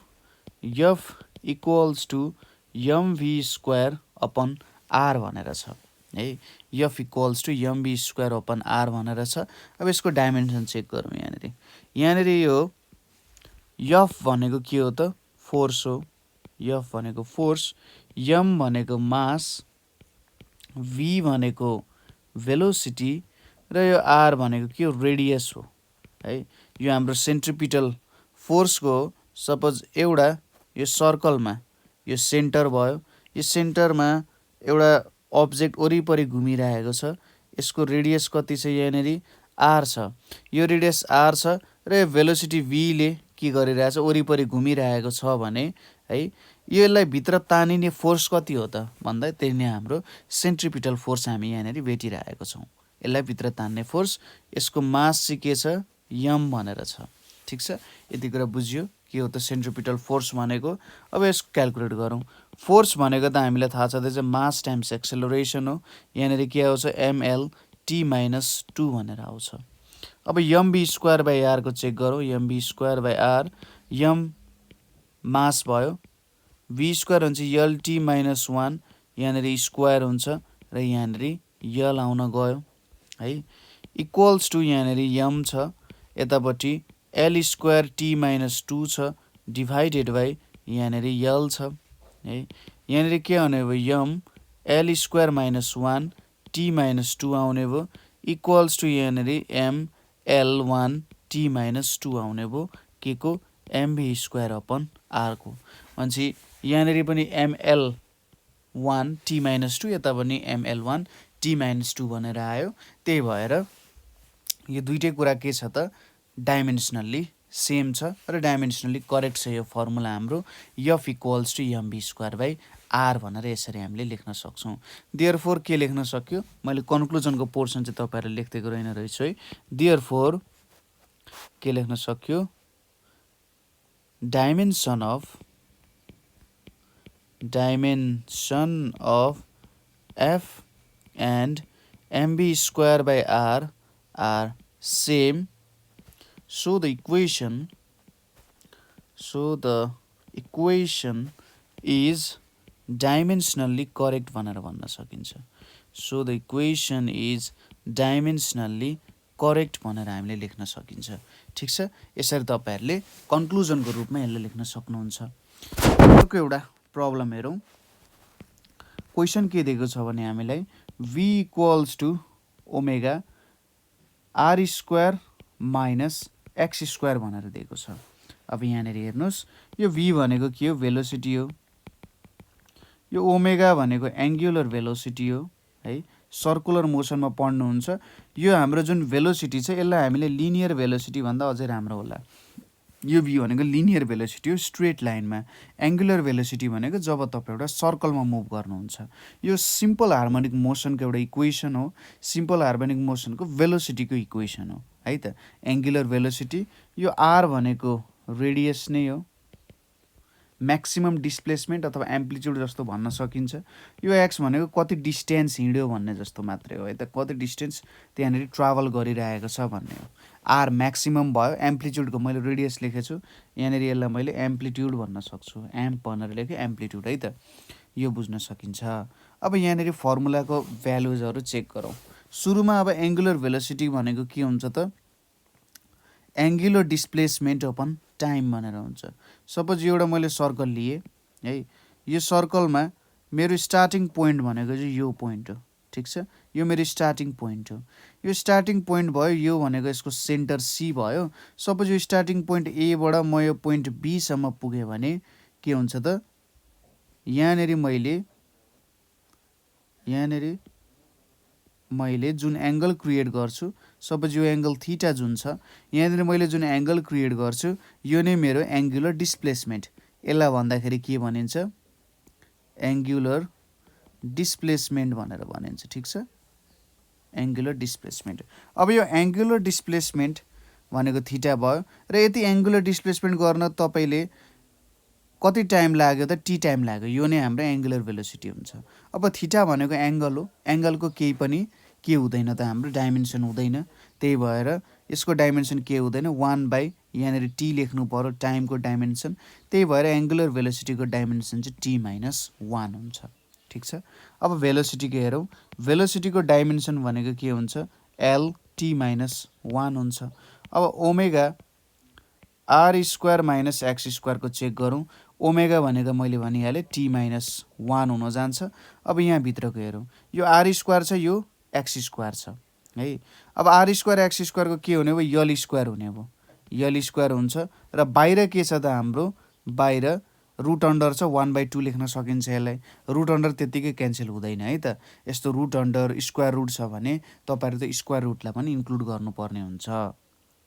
यफ इक्वल्स टु यम भी स्क्वायर अपन आर भनेर छ है। यफ इक्वल्स टु यम भी स्क्वायर अपन आर भनेर छ। अब यसको डाइमेन्सन चेक गरौँ। यहाँनिर यो यफ भनेको के हो त, फोर्स हो। यफ भनेको फोर्स, यम भनेको मास, भी भनेको भेलोसिटी र यो आर भनेको के हो, रेडियस हो है। यो हाम्रो सेन्ट्रिपिटल फोर्सको सपोज एउटा यो सर्कलमा यो सेन्टर भयो, यो सेन्टरमा एउटा अब्जेक्ट वरिपरि घुमिरहेको छ, यसको रेडियस कति छ, यहाँनिर आर छ। यो रेडियस आर छ र यो भेलोसिटी भीले के गरिरहेछ, वरिपरि घुमिरहेको छ भने है यसलाई भित्र तानिने फोर्स कति हो त भन्दा त्यही नै हाम्रो सेन्ट्रिपिटल फोर्स हामी यहाँनिर भेटिरहेको छौँ। यसलाई भित्र तान्ने फोर्स, यसको मास चाहिँ के छ, यम भनेर छ, ठिक छ। यति कुरा बुझ्यो के हो त सेन्ट्रिपिटल फोर्स भनेको। अब यसको क्यालकुलेट गरौँ। फोर्स भनेको त हामीलाई थाहा छँदैछ मास टाइम्स एक्सेलरेसन हो। यहाँनिर के आउँछ, एमएलटी माइनस 2 भनेर आउँछ। अब M B square by आरको check गरौँ। M B square by are, यम मास भयो, भी स्क्वायर हुन्छ एलटी माइनस 1, यहाँनिर स्क्वायर हुन्छ र यहाँनिर यल आउन गयो है। इक्वल्स टु यहाँनिर m छ, यतापट्टि l स्क्वायर t माइनस 2 छ डिभाइडेड बाई यहाँनिर l छ है। यहाँनिर के आउने भयो m l square minus 1 t minus 2 आउने भयो इक्वल्स टु यहाँनिर m l1 t माइनस 2 आउने भयो के को mv स्क्वायर अपन r को। भनेपछि यहाँनिर पनि ml1 t माइनस 2 यता पनि ml1 t माइनस 2 भनेर आयो। त्यही भएर यो दुईटै कुरा के छ त डाइमेन्सनल्ली सेम छ र डाइमेन्सनल्ली करेक्ट छ यो फर्मुला हाम्रो f equals to mv square by r भनेर यसरी हामीले लेख्न सक्छौँ। देयरफोर के लेख्न सक्यो, मैले कन्क्लुजनको पोर्सन चाहिँ तपाईँहरूले लेख्दै रहेन रहेछु है। देयरफोर के लेख्न सक्यो, dimension of f and mv square by r are same, so the equation is dimensionally correct भनेर भन्न सकिन्छ। So the equation is dimensionally correct भनेर हामीले लेख्न सकिन्छ। ठिक छ, यसरी तपाईँहरूले कन्क्लुजनको रूपमा यसलाई लेख्न सक्नुहुन्छ। अर्को एउटा प्रब्लम हेरौँ। क्वेसन के दिएको छ भने हामीलाई v equals to omega r square minus x square भनेर दिएको छ। अब यहाँनिर हेर्नुहोस्, यो v भनेको के हो, भेलोसिटी हो, यो ओमेगा भनेको एङ्गुलर भेलोसिटी हो है। सर्कुलर मोसनमा पढ्नुहुन्छ, यो हाम्रो जुन भेलोसिटी छ यसलाई हामीले लिनियर भेलोसिटी भन्दा अझै राम्रो होला। यो v भनेको लिनियर भेलोसिटी हो स्ट्रेट लाइनमा। एङ्गुलर भेलोसिटी भनेको जब तपाईँ एउटा सर्कलमा मुभ गर्नुहुन्छ। यो सिम्पल हार्मोनिक मोसनको एउटा इक्वेसन हो, सिम्पल हार्मोनिक मोसनको भेलोसिटीको इक्वेसन हो है त। एङ्गुलर भेलोसिटी, यो r भनेको रेडियस नै हो, म्याक्सिमम डिस्प्लेसमेन्ट अथवा एम्प्लिट्युड जस्तो भन्न सकिन्छ। यो x भनेको कति डिस्टेन्स हिँड्यो भन्ने जस्तो मात्रै हो है त, कति डिस्टेन्स त्यहाँनिर ट्राभल गरिरहेको छ भन्ने हो। r म्याक्सिमम भयो, एम्प्लिट्युडको मैले रेडियस लेखेछु, यहाँनिर यसलाई मैले एम्प्लिट्युड भन्न सक्छु, एम्प भनेर लेखेँ, एम्प्लिट्युड है त, यो बुझ्न सकिन्छ। अब यहाँनिर फर्मुलाको भ्यालुजहरू चेक गरौँ। सुरुमा अब एङ्गुलर भेलोसिटी भनेको के हुन्छ त, एङ्गुलर डिस्प्लेसमेन्ट अपन टाइम भनेर हुन्छ। सपोज एउटा मैले सर्कल लिएँ है, यो सर्कलमा मेरो स्टार्टिङ पोइन्ट भनेको चाहिँ यो पोइन्ट हो। ठिक छ, यो मेरो स्टार्टिङ पोइन्ट हो, यो स्टार्टिङ पोइन्ट भयो, यो भनेको यसको सेन्टर सी भयो। सपोज यो स्टार्टिङ पोइन्ट एबाट म यो पोइन्ट बीसम्म पुगेँ भने के हुन्छ त, यहाँनिर मैले जुन एङ्गल क्रिएट गर्छु, सपोज यो एङ्गल थीटा जुन छ, यहाँनिर मैले जुन एङ्गल क्रिएट गर्छु यो नै मेरो एङ्गुलर डिस्प्लेसमेन्ट। यसलाई भन्दाखेरि के भनिन्छ, एङ्गुलर डिस्प्लेसमेन्ट भनेर भनिन्छ। ठिक छ, एङ्गुलर डिस्प्लेसमेन्ट। अब यो एङ्गुलर डिस्प्लेसमेन्ट भनेको थीटा भयो र यति एङ्गुलर डिस्प्लेसमेन्ट गर्न तपाईँले कति टाइम लाग्यो त, टी टाइम लाग्यो। यो नै हाम्रो एङ्गुलर भेलोसिटी हुन्छ। अब थीटा भनेको एङ्गल हो, एङ्गलको केही पनि के हुँदैन त, हाम्रो डाइमेन्सन हुँदैन। त्यही भएर यसको डाइमेन्सन के हुँदैन, 1 बाई यहाँनिर टी लेख्नु पर्यो, टाइमको डाइमेन्सन। त्यही भएर एङ्गुलर भेलोसिटीको डाइमेन्सन चाहिँ टी माइनस 1 हुन्छ। ठिक छ, अब भेलोसिटीको हेरौँ। भेलोसिटीको डाइमेन्सन भनेको के हुन्छ, एल टी माइनस 1 हुन्छ। अब omega R square minus X स्क्वायरको चेक गरौँ। ओमेगा भनेको मैले भनिहालेँ टी माइनस 1 हुन जान्छ। अब यहाँभित्रको हेरौँ, यो आर स्क्वायर छ, यो एक्स स्क्वायर छ है। अब आर स्क्वायर एक्स स्क्वायरको के हुने भयो, यल स्क्वायर हुने भयो, यल स्क्वायर हुन्छ। र बाहिर के छ त, हाम्रो बाहिर रुट अन्डर छ, 1/2 लेख्न सकिन्छ यसलाई। रुट अन्डर त्यत्तिकै क्यान्सल हुँदैन है त। यस्तो रुट अन्डर स्क्वायर रुट छ भने तपाईँहरू त स्क्वायर रुटलाई पनि इन्क्लुड गर्नुपर्ने हुन्छ।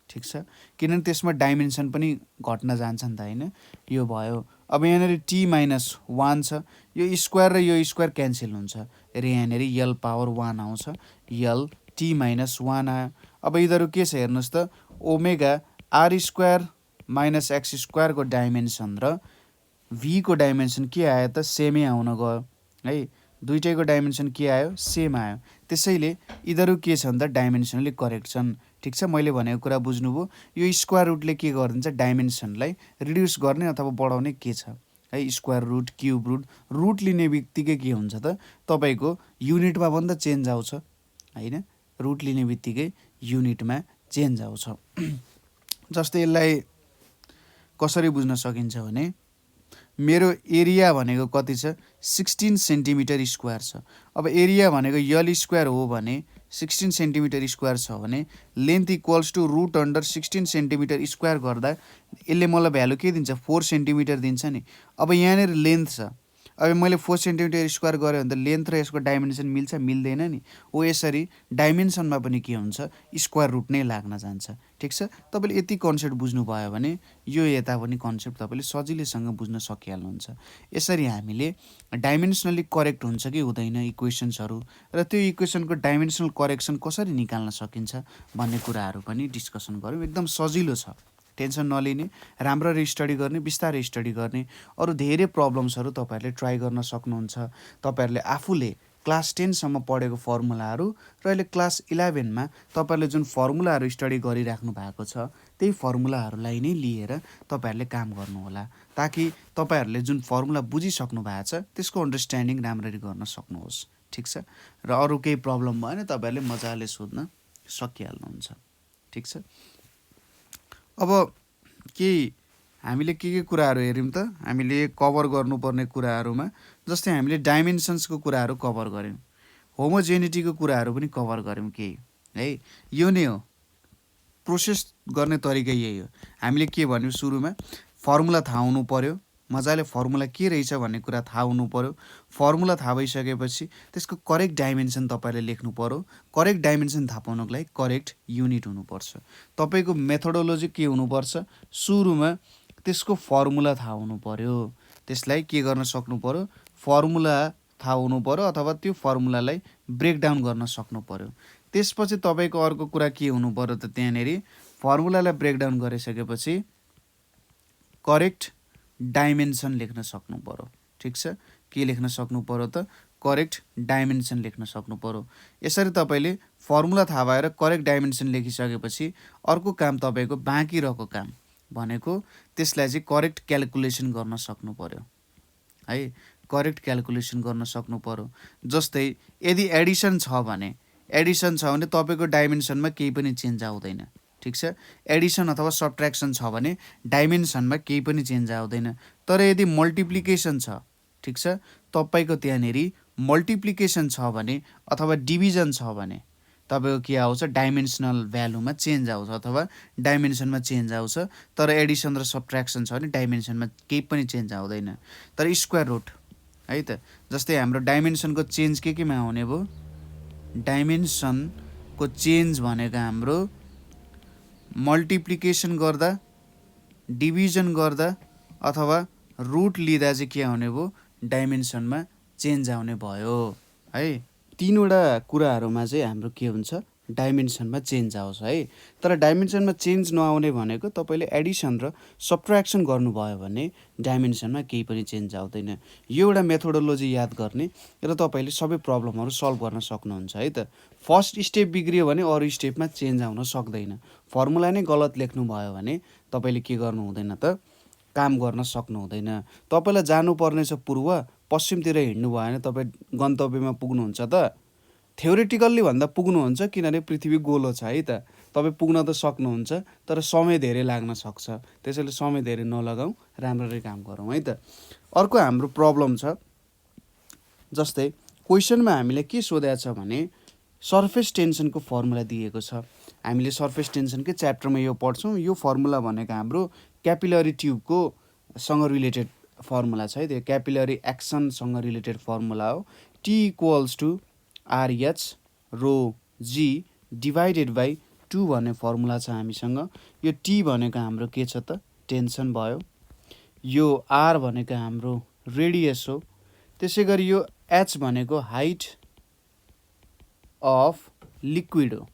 ठिक छ, किनभने त्यसमा डाइमेन्सन पनि घट्न जान्छ नि त होइन। यो भयो। अब यहाँनिर टी माइनस 1 छ, यो स्क्वायर र यो स्क्वायर क्यान्सल हुन्छ र यहाँनिर यल पावर 1 आउँछ, यल टी माइनस 1 आयो। अब यिनीहरू के छ हेर्नुहोस् त, omega R square minus X स्क्वायरको डाइमेन्सन र v को डाइमेन्सन के आयो त, सेमै आउन गयो है। दुइटैको डाइमेन्सन के आयो, सेम आयो। त्यसैले यिनीहरू के छन् त, डाइमेन्सनली करेक्ट छन्। ठिक छ, मैले भनेको कुरा बुझ्नुभयो। यो स्क्वायर रुटले के गरिदिन्छ, डाइमेन्सनलाई रिड्युस गर्ने अथवा बढाउने के छ है। Square root, cube root, root लिने बित्तिकै के हुन्छ त, तपाईँको युनिटमा पनि त चेन्ज आउँछ होइन। रुट लिने बित्तिकै युनिटमा चेन्ज आउँछ। जस्तै यसलाई कसरी बुझ्न सकिन्छ भने मेरो एरिया भनेको कति छ 16 सेन्टिमिटर स्क्वायर छ। अब एरिया भनेको यल स्क्वायर हो भने 16 सेन्टिमिटर स्क्वायर छ भने length equals to root under 16 centimetre square गर्दा यसले मलाई भ्यालु के दिन्छ 4 सेन्टिमिटर दिन्छ नि। अब यहाँनिर लेन्थ छ, अब मैले 4 सेन्टिमिटर स्क्वायर गरेँ भने त लेन्थ र यसको डाइमेन्सन मिल्छ मिल्दैन नि। हो यसरी डाइमेन्सनमा पनि के हुन्छ स्क्वायर रुट नै लाग्न जान्छ। ठिक छ, तपाईँले यति कन्सेप्ट बुझ्नुभयो भने यो यता पनि कन्सेप्ट तपाईँले सजिलैसँग बुझ्न सकिहाल्नुहुन्छ। यसरी हामीले डाइमेन्सनली करेक्ट हुन्छ कि हुँदैन इक्वेसन्सहरू र त्यो इक्वेसनको डाइमेन्सनल करेक्सन कसरी निकाल्न सकिन्छ भन्ने कुराहरू पनि डिस्कसन गऱ्यौँ। एकदम सजिलो छ, टेन्सन नलिने, राम्ररी स्टडी गर्ने, बिस्तारै स्टडी गर्ने। अरू धेरै प्रब्लम्सहरू तपाईँहरूले ट्राई गर्न सक्नुहुन्छ। तपाईँहरूले आफूले क्लास 10सम्म पढेको फर्मुलाहरू र अहिले क्लास 11मा तपाईँहरूले जुन फर्मुलाहरू स्टडी गरिराख्नु भएको छ त्यही फर्मुलाहरूलाई नै लिएर तपाईँहरूले काम गर्नुहोला, ताकि तपाईँहरूले जुन फर्मुला बुझिसक्नु भएको छ त्यसको अन्डरस्ट्यान्डिङ राम्ररी गर्न सक्नुहोस्। ठिक छ, र अरू केही प्रब्लम भयो भने तपाईँहरूले मजाले सोध्न सकिहाल्नुहुन्छ। ठिक छ, अब हामीले के कुराहरू हेऱ्यौँ त हामीले कभर गर्नुपर्ने कुराहरूमा, जस्तै हामीले डाइमेन्सन्सको कुराहरू कभर गऱ्यौँ, होमोजेनिटीको कुराहरू पनि कभर गऱ्यौँ केही है। यो नै हो, प्रोसेस गर्ने तरिका यही हो। हामीले के भन्यौँ सुरुमा फर्मुला थाहा हुनु पर्यो, मजाले फर्मुला के रहेछ भन्ने कुरा थाहा हुनु पर्यो। फर्मुला थाहा भइसकेपछि त्यसको करेक्ट डाइमेन्सन तपाईँले लेख्नु पर्यो। करेक्ट डाइमेन्सन थाहा पाउनको लागि करेक्ट युनिट हुनुपर्छ। तपाईँको मेथोडोलोजी के हुनुपर्छ, सुरुमा त्यसको फर्मुला थाहा हुनु पर्यो, त्यसलाई के गर्न सक्नु पर्यो फर्मुला थाहा हुनु पर्यो, अथवा त्यो फर्मुलालाई ब्रेकडाउन गर्न सक्नु पर्यो। त्यसपछि तपाईँको अर्को कुरा के हुनु पर्यो त त्यहाँनिर फर्मुलालाई ब्रेकडाउन गरिसकेपछि करेक्ट डाइमेन्सन लेख्न सक्नु पर्यो। ठिक छ, के लेख्न सक्नु पर्यो त करेक्ट डाइमेन्सन लेख्न सक्नु पर्यो। यसरी तपाईँले फर्मुला थाहा भएर करेक्ट डाइमेन्सन लेखिसकेपछि अर्को काम तपाईँको बाँकी रहेको काम भनेको त्यसलाई चाहिँ करेक्ट क्यालकुलेसन गर्न सक्नु पर्यो है। करेक्ट क्यालकुलेसन गर्न सक्नु पर्यो। जस्तै यदि एडिसन छ भने तपाईँको डाइमेन्सनमा केही पनि चेन्ज आउँदैन। ठिक छ, एडिसन अथवा सब्ट्र्याक्सन छ भने डाइमेन्सनमा केही पनि चेन्ज आउँदैन। तर यदि मल्टिप्लिकेसन छ, ठिक छ, तपाईँको त्यहाँनिर मल्टिप्लिकेसन छ भने अथवा डिभिजन छ भने तपाईँको के आउँछ डाइमेन्सनल भ्यालुमा चेन्ज आउँछ अथवा डाइमेन्सनमा चेन्ज आउँछ। तर एडिसन र सब्ट्र्याक्सन छ भने डाइमेन्सनमा केही पनि चेन्ज आउँदैन। तर स्क्वायर रुट है त, जस्तै हाम्रो डाइमेन्सनको चेन्ज केमा आउने भयो, डाइमेन्सनको चेन्ज भनेको हाम्रो मल्टिप्लिकेसन गर्दा, डिभिजन गर्दा अथवा रुट लिँदा चाहिँ के आउने भयो डाइमेन्सनमा चेन्ज आउने भयो है। तीनवटा कुराहरूमा चाहिँ हाम्रो के हुन्छ डाइमेन्सनमा चेन्ज आउँछ है। तर डाइमेन्सनमा चेन्ज नआउने भनेको तपाईँले एडिसन र सब्ट्र्याक्सन गर्नुभयो भने डाइमेन्सनमा केही पनि चेन्ज आउँदैन। यो एउटा मेथोडोलोजी याद गर्ने र तपाईँले सबै प्रब्लमहरू सल्भ गर्न सक्नुहुन्छ है त। फर्स्ट स्टेप बिग्रियो भने अरू स्टेपमा चेन्ज आउन सक्दैन। फर्मुला नै गलत लेख्नुभयो भने तपाईँले के गर्नु हुँदैन त काम गर्न सक्नु हुँदैन। तपाईँलाई जानुपर्ने छ पूर्व, पश्चिमतिर हिँड्नु भयो भने तपाईँ गन्तव्यमा पुग्नुहुन्छ त थ्योरिटिकल्ली भन्दा पुग्नुहुन्छ, किनभने पृथ्वी गोलो छ है त। तपाईँ पुग्न त सक्नुहुन्छ तर समय धेरै लाग्न सक्छ, त्यसैले समय धेरै नलगाउँ, राम्ररी काम गरौँ है त। अर्को हाम्रो प्रब्लम छ, जस्तै क्वेसनमा हामीले के सोधेको छ भने सर्फेस टेन्सनको फर्मुला दिएको छ। हामीले सर्फेस टेन्सनकै च्याप्टरमा यो पढ्छौँ। यो फर्मुला भनेको हाम्रो क्यापिलरी ट्युबको सँग रिलेटेड फर्मुला छ है। त्यो क्यापिलरी एक्सनसँग रिलेटेड फर्मुला हो। T equals to RH rho G divided by 2 भन्ने फर्मुला छ हामीसँग। यो टी भनेको हाम्रो के छ त टेन्सन भयो, यो आर भनेको हाम्रो रेडियस हो, त्यसै गरी यो एच भनेको हाइट अफ लिक्विड हो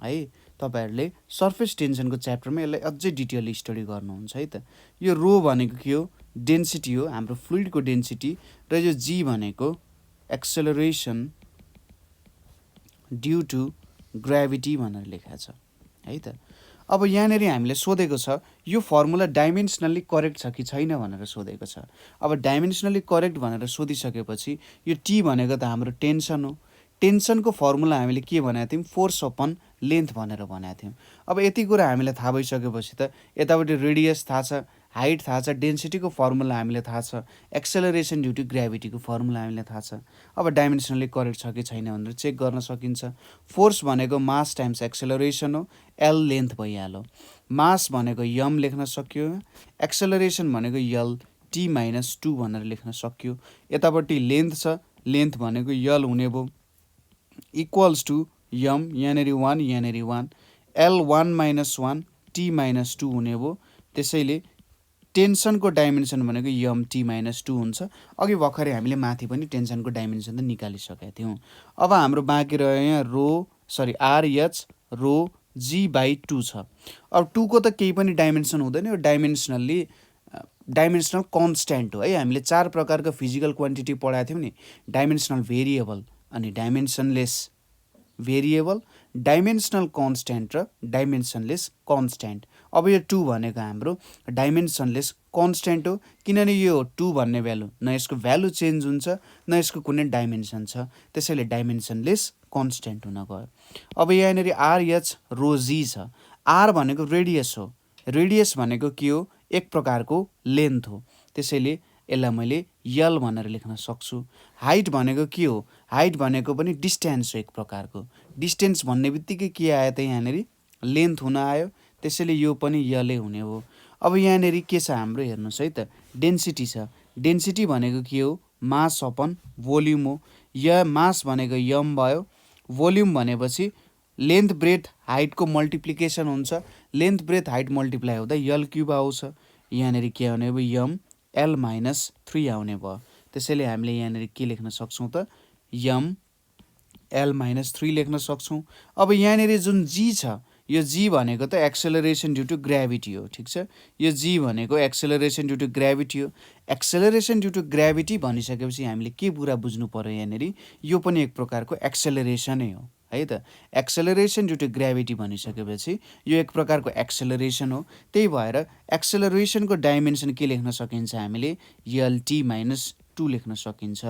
है। तपाईँहरूले सर्फेस टेन्सनको च्याप्टरमा यसलाई अझै डिटेल स्टडी गर्नुहुन्छ है त। यो रो भनेको के हो डेन्सिटी हो, हाम्रो फ्लुइडको डेन्सिटी, र यो जी भनेको एक्सेलरेसन ड्यु टु ग्राभिटी भनेर लेखा छ है त। अब यहाँनिर हामीले सोधेको छ यो फर्मुला डाइमेन्सनली करेक्ट छ कि छैन भनेर सोधेको छ। अब डाइमेन्सनली करेक्ट भनेर सोधिसकेपछि यो टी भनेको त हाम्रो टेन्सन हो। टेन्सनको फर्मुला हामीले के भनेको थियौँ फोर्स अपन लेन्थ भनेर भनेको थियौँ। अब यति कुरा हामीलाई थाहा भइसकेपछि त यतापट्टि रेडियस थाहा छ, हाइट थाहा छ, डेन्सिटीको फर्मुला हामीलाई थाहा छ, एक्सेलरेसन ड्यु टु ग्राभिटीको फर्मुला हामीलाई थाहा छ। अब डाइमेन्सनली करेक्ट छ कि छैन भनेर चेक गर्न सकिन्छ। फोर्स भनेको मास टाइम्स एक्सेलरेसन हो, एल लेन्थ भइहाल्यो। मास भनेको यम लेख्न सक्यो, एक्सेलरेसन भनेको यल टी माइनस 2 भनेर लेख्न सक्यो। यतापट्टि लेन्थ छ, लेन्थ भनेको यल हुने भयो इक्वल्स टु यम, यहाँनिर 1 यहाँनिर 1, एल 1 माइनस 1 टी माइनस 2 हुने भयो। त्यसैले टेन्सनको डाइमेन्सन भनेको यम टी माइनस 2 हुन्छ। अघि भर्खरै हामीले माथि पनि टेन्सनको डाइमेन्सन त निकालिसकेका थियौँ। अब हाम्रो बाँकी रह्यो यहाँ आरएच रो जी बाई 2 छ। अब 2 को त केही पनि डाइमेन्सन हुँदैन, यो डाइमेन्सनल कन्स्ट्यान्ट हो है। हामीले 4 प्रकारको फिजिकल क्वान्टिटी पढाएको थियौँ नि, डाइमेन्सनल भेरिएबल अनि डाइमेन्सनलेस भेरिएबल, डाइमेन्सनल कन्स्ट्यान्ट र डाइमेन्सनलेस कन्स्ट्यान्ट। अब यो 2 भनेको हाम्रो डाइमेन्सनलेस कन्स्ट्यान्ट हो, किनभने यो 2 भन्ने भ्यालु न यसको भ्यालु चेन्ज हुन्छ न यसको कुनै डाइमेन्सन छ, त्यसैले डाइमेन्सनलेस कन्स्ट्यान्ट हुन गयो। अब यहाँनिर आरएच रो जी छ। आर भनेको रेडियस हो, रेडियस भनेको के हो, एक प्रकारको लेन्थ हो, त्यसैले यसलाई मैले यल भनेर लेख्न सक्छु। हाइट भनेको के हो, हाइट भनेको पनि डिस्टेन्स हो एक प्रकारको। डिस्टेन्स भन्ने बित्तिकै के आयो त यहाँनिर लेन्थ हुन आयो, त्यसैले यो पनि यलै हुने हो। अब यहाँनिर के छ हाम्रो हेर्नुहोस् है त, डेन्सिटी छ। डेन्सिटी भनेको के हो, मास अपन भोल्युम हो। मास भनेको यम भयो, भोल्युम भनेपछि लेन्थ ब्रेथ हाइटको मल्टिप्लिकेसन हुन्छ, लेन्थ ब्रेथ हाइट मल्टिप्लाई हुँदा यल क्युब आउँछ। यहाँनिर के आउने भयो, यम एल माइनस 3 आउने भयो। त्यसैले हामीले यहाँनिर के लेख्न सक्छौँ त, यम एल माइनस 3 लेख्न सक्छौँ। अब यहाँनिर जुन जी छ, यो जी भनेको त एक्सेलरेसन ड्यु टु ग्राभिटी हो, ठिक छ। यो जी भनेको एक्सेलरेसन ड्यु टु ग्राभिटी हो। एक्सेलरेसन ड्यु टु ग्राभिटी भनिसकेपछि हामीले के कुरा बुझ्नु पर्यो, यहाँनिर यो पनि एक प्रकारको एक्सेलरेसनै हो है त। एक्सेलरेसन ड्यु टु ग्राभिटी भनिसकेपछि यो एक प्रकारको एक्सेलरेसन हो। त्यही भएर एक्सेलरेसनको डाइमेन्सन के लेख्न सकिन्छ, हामीले यल टी माइनस 2 लेख्न सकिन्छ,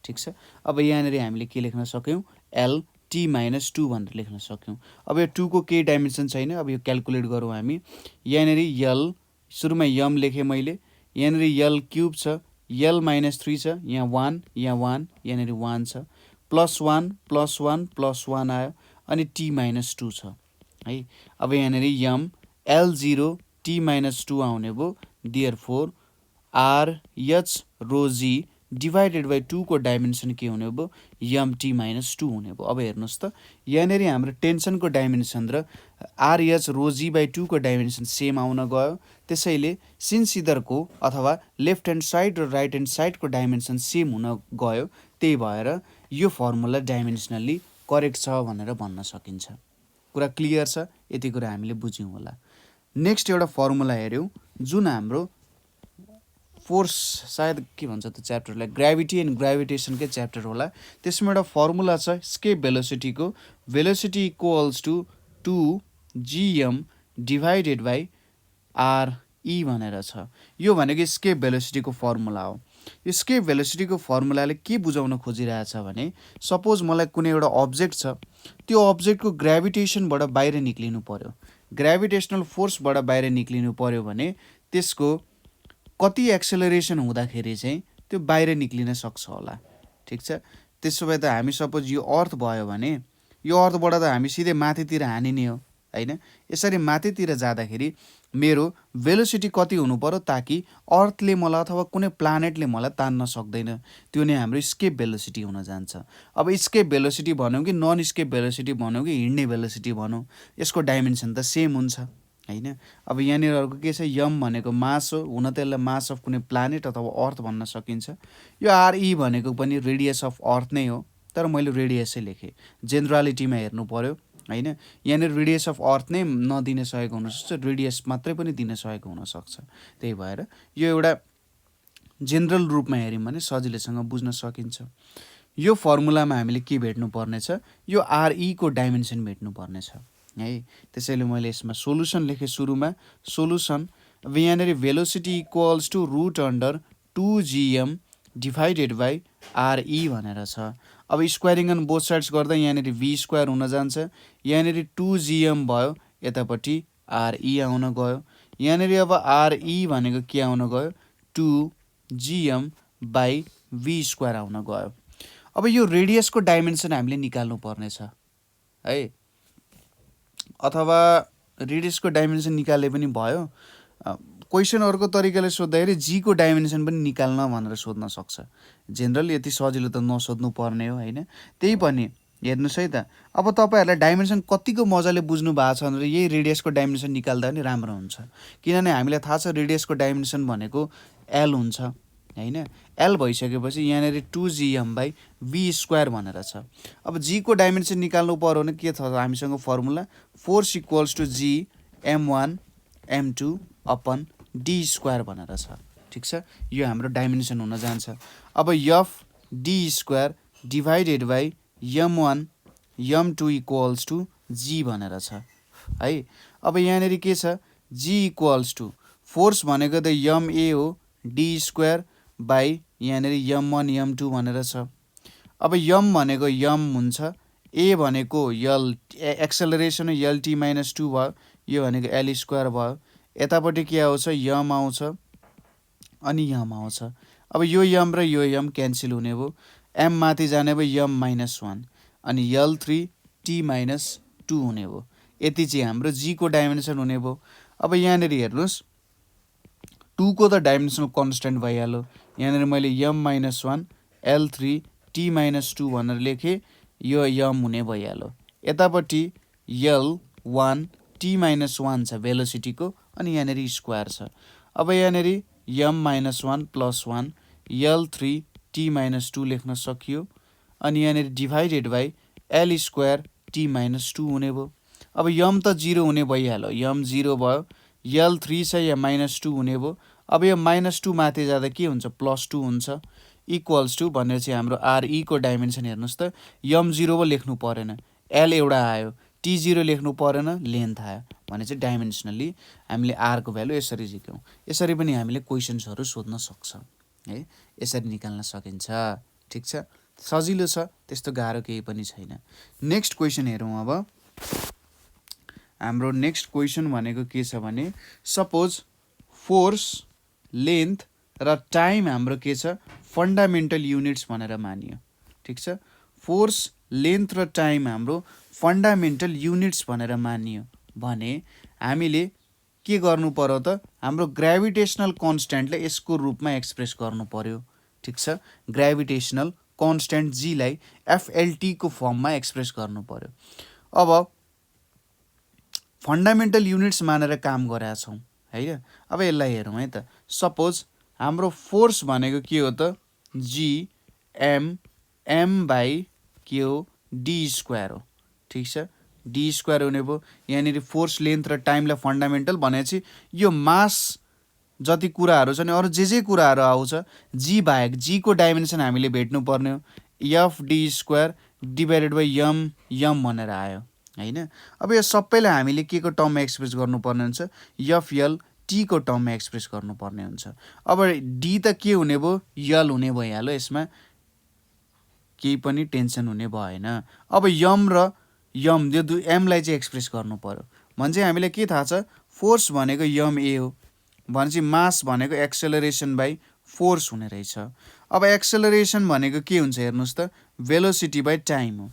ठिक छ। अब यहाँनिर हामीले के लेख्न सक्यौँ, एल टी माइनस 2 भनेर लेख्न सक्यौँ। अब यो 2 को केही डाइमेन्सन छैन, अब यो क्यालकुलेट गरौँ हामी। यहाँनिर यल सुरुमा यम लेखेँ मैले, यहाँनिर यल क्युब छ, यल माइनस 3 छ, यहाँ 1 यहाँ 1 यहाँनिर 1 छ, प्लस 1 प्लस 1 प्लस 1 आयो, अनि टी माइनस 2 छ है। अब यहाँनिर यम एल 0 टी माइनस 2 आउने भयो। Therefore RH rho G divided by 2 को डाइमेन्सन के हुने भयो, यम टी माइनस 2 हुने भयो। अब हेर्नुहोस् त, यहाँनिर हाम्रो टेन्सनको डाइमेन्सन र आरएच रो जी बाई 2 को डाइमेन्सन सेम आउन गयो। त्यसैले सिन्स इदरको अथवा लेफ्ट ह्यान्ड साइड र राइट ह्यान्ड साइडको डाइमेन्सन सेम हुन गयो, त्यही भएर यो फर्मुला डाइमेन्सनल्ली करेक्ट छ भनेर भन्न सकिन्छ। कुरा क्लियर छ, यति कुरा हामीले बुझ्यौँ होला। नेक्स्ट एउटा फर्मुला हेऱ्यौँ जुन हाम्रो फोर्स सायद के भन्छ त च्याप्टरलाई, ग्राभिटी एन्ड ग्राभिटेसनकै च्याप्टर होला। त्यसमा एउटा फर्मुला छ स्केप भेलोसिटीको, velocity equals to 2gm divided by R E भनेर छ। यो भनेको स्केप भेलोसिटीको फर्मुला हो। यो स्केप भेलोसिटीको फर्मुलाले के बुझाउन खोजिरहेछ भने, सपोज मलाई कुनै एउटा अब्जेक्ट छ, त्यो अब्जेक्टको ग्राभिटेसनबाट बाहिर निक्लिनु पर्यो, ग्राभिटेसनल फोर्सबाट बाहिर निक्लिनु पर्यो भने त्यसको कति एक्सेलरेसन हुँदाखेरि चाहिँ त्यो बाहिर निक्लिन सक्छ होला, ठिक छ। त्यसो भए त हामी सपोज यो अर्थ भयो भने यो अर्थबाट त हामी सिधै माथितिर हानिने हो हैन। यसरी माथितिर जाँदाखेरि मेरो भेलोसिटी कति हुनु पर्यो ताकि अर्थले मलाई अथवा कुनै प्लानेटले मलाई तान्न सक्दैन, त्यो नै हाम्रो स्केप भेलोसिटी हुन जान्छ। अब स्केप भेलोसिटी भनौँ कि नन स्केप भेलोसिटी भनौँ कि हिँड्ने भेलोसिटी भनौँ, यसको डाइमेन्सन त सेम हुन्छ हैन। अब यहाँनिर अर्को के छ, यम भनेको मास हो, हुन त यसलाई मास अफ कुनै प्लानेट अथवा अर्थ भन्न सकिन्छ। यो आरई भनेको पनि रेडियस अफ अर्थ नै हो, तर मैले रेडियसै लेखेँ, जेनरलिटीमा हेर्नु पर्यो हैन। यहाँनिर रेडियस अफ अर्थ नै नदिन सकेको हुनसक्छ, रेडियस मात्रै पनि दिन सकेको हुनसक्छ। त्यही भएर यो एउटा जेनरल रूपमा हेऱ्यौँ भने सजिलैसँग बुझ्न सकिन्छ। यो फर्मुलामा हामीले के भेट्नु पर्नेछ, यो आरई को डाइमेन्सन भेट्नु पर्नेछ है। त्यसैले मैले यसमा सोलुसन लेखेँ सुरुमा, सोलुसन। अब यहाँनिर velocity equals to root under 2gm divided by R E भनेर छ। अब स्क्वायरिङ अन बोथ साइड्स गर्दा यहाँनिर भी स्क्वायर हुन जान्छ, यहाँनिर 2gm भयो, यतापट्टि आरई आउन गयो, यहाँनिर अब आरई भनेको के आउन गयो 2gm बाई भी स्क्वायर आउन गयो। अब यो रेडियसको डाइमेन्सन हामीले निकाल्नु पर्नेछ है, अथवा रेडियसको डाइमेन्सन निकाले पनि भयो। क्वेसन अर्को तरिकाले सोद्धाखेरि जीको डाइमेन्सन पनि निकाल्न भनेर सोध्न सक्छ। जेनरल यति सजिलो त नसोध्नु पर्ने हो होइन। त्यही पनि हेर्नुहोस् है त, अब तपाईँहरूलाई डाइमेन्सन कतिको मजाले बुझ्नु भएको छ भनेर यही रेडियसको डाइमेन्सन निकाल्दा पनि राम्रो हुन्छ। किनभने हामीलाई थाहा छ रेडियसको डाइमेन्सन भनेको एल हुन्छ होइन। एल भइसकेपछि यहाँनिर 2gm बाई भी स्क्वायर भनेर छ। अब जीको डाइमेन्सन निकाल्नु पर्यो भने के छ हामीसँग formula, force equals to G m1 m2 upon D square भनेर छ। ठिक छ, यो हाम्रो डाइमेन्सन हुन जान्छ। अब F D square divided by m1 m2 equals to G भनेर छ है। अब यहाँनिर के छ, जी इक्वल्स टु फोर्स भनेको त ma हो, डी स्क्वायर बाई यहाँनिर m1 m2 भनेर छ। अब m भनेको m हुन्छ, ए भनेको यल एक्सेलरेसन lt माइनस 2 भयो, यो भनेको एल स्क्वायर भयो, यतापट्टि के आउँछ यम आउँछ अनि यम आउँछ। अब यो यम र यो यम क्यान्सल हुने भयो, एम माथि जाने भयो यम माइनस 1 अनि l3 t माइनस 2 हुने भयो। यति चाहिँ हाम्रो जीको डाइमेन्सन हुने भयो। अब यहाँनिर हेर्नुहोस् 2 को त डाइमेन्सनल कन्स्टेन्ट भइहाल्यो, यहाँनिर मैले यम माइनस 1 l3 t माइनस 2 भनेर लेखेँ, यो यम हुने भइहाल्यो। यतापट्टि l1 t माइनस 1 छ भेलोसिटीको अनि यहाँनिर स्क्वायर छ। अब यहाँनिर यम minus 1 plus 1 l3 t minus 2 लेख्न सकियो अनि यहाँनिर divided by L square t minus 2 हुने भयो। अब यम त 0 हुने भइहाल्यो, यम 0 भयो, l3 छ या माइनस 2 हुने भयो। अब यो माइनस 2 माथि जाँदा के हुन्छ प्लस 2 हुन्छ, इक्वल्स टु भनेर चाहिँ हाम्रो आरई को डाइमेन्सन हेर्नुहोस् त, यम 0 पो लेख्नु परेन, एल एउटा आयो, टी 0 लेख्नु परेन, लेन्थ आयो भने चाहिँ डाइमेन्सनली हामीले आरको भ्यालु यसरी झिक्यौँ। यसरी पनि हामीले क्वेसन्सहरू सोध्न सक्छौँ है, यसरी निकाल्न सकिन्छ। ठिक छ, सजिलो छ, त्यस्तो गाह्रो केही पनि छैन। नेक्स्ट क्वेसन हेरौँ। अब हाम्रो नेक्स्ट क्वेसन भनेको के छ भने सपोज फोर्स, लेन्थ र टाइम हाम्रो के छ फन्डामेन्टल युनिट्स भनेर मानियो। ठिक छ, फोर्स, लेन्थ र टाइम हाम्रो फन्डामेन्टल युनिट्स भनेर मानियो भने हामीले के गर्नु पर्यो त, हाम्रो ग्राभिटेसनल कन्स्ट्यान्टलाई यसको रूपमा एक्सप्रेस गर्नु पर्यो। ठिक छ, ग्राभिटेसनल कन्स्ट्यान्ट जीलाई एफएलटी को फर्ममा एक्सप्रेस गर्नु पर्यो। अब फन्डामेन्टल युनिट्स मानेर काम गरेका छौँ है। अब यसलाई हेरौँ है त, सपोज हाम्रो फोर्स भनेको के हो त, जी एम एम बाई के हो डी स्क्वायर हो। ठिक छ, डी स्क्वायर हुने भयो। यहाँनिर फोर्स, लेन्थ र टाइमलाई फन्डामेन्टल भनेपछि यो मास जति कुराहरू छ नि अरू जे कुराहरू आउँछ जी बाहेक, जीको डाइमेन्सन हामीले भेट्नु पर्ने हो, F D square divided by यम यम भनेर आयो होइन। अब यो सबैलाई हामीले के को टर्ममा एक्सप्रेस गर्नुपर्ने हुन्छ, एफएल टी को टर्ममा एक्सप्रेस गर्नुपर्ने हुन्छ। अब डी त के हुने भयो यल हुने भइहाल्यो, यसमा केही पनि टेन्सन हुने भएन। अब यम र यम यो दुई एमलाई चाहिँ एक्सप्रेस गर्नु पर्यो भने चाहिँ हामीलाई के थाहा छ, फोर्स भनेको यम ए हो भनेपछि मास भनेको एक्सेलरेसन बाई फोर्स हुने रहेछ। अब एक्सेलरेसन भनेको के हुन्छ हेर्नुहोस् त, भेलोसिटी बाई टाइम हो।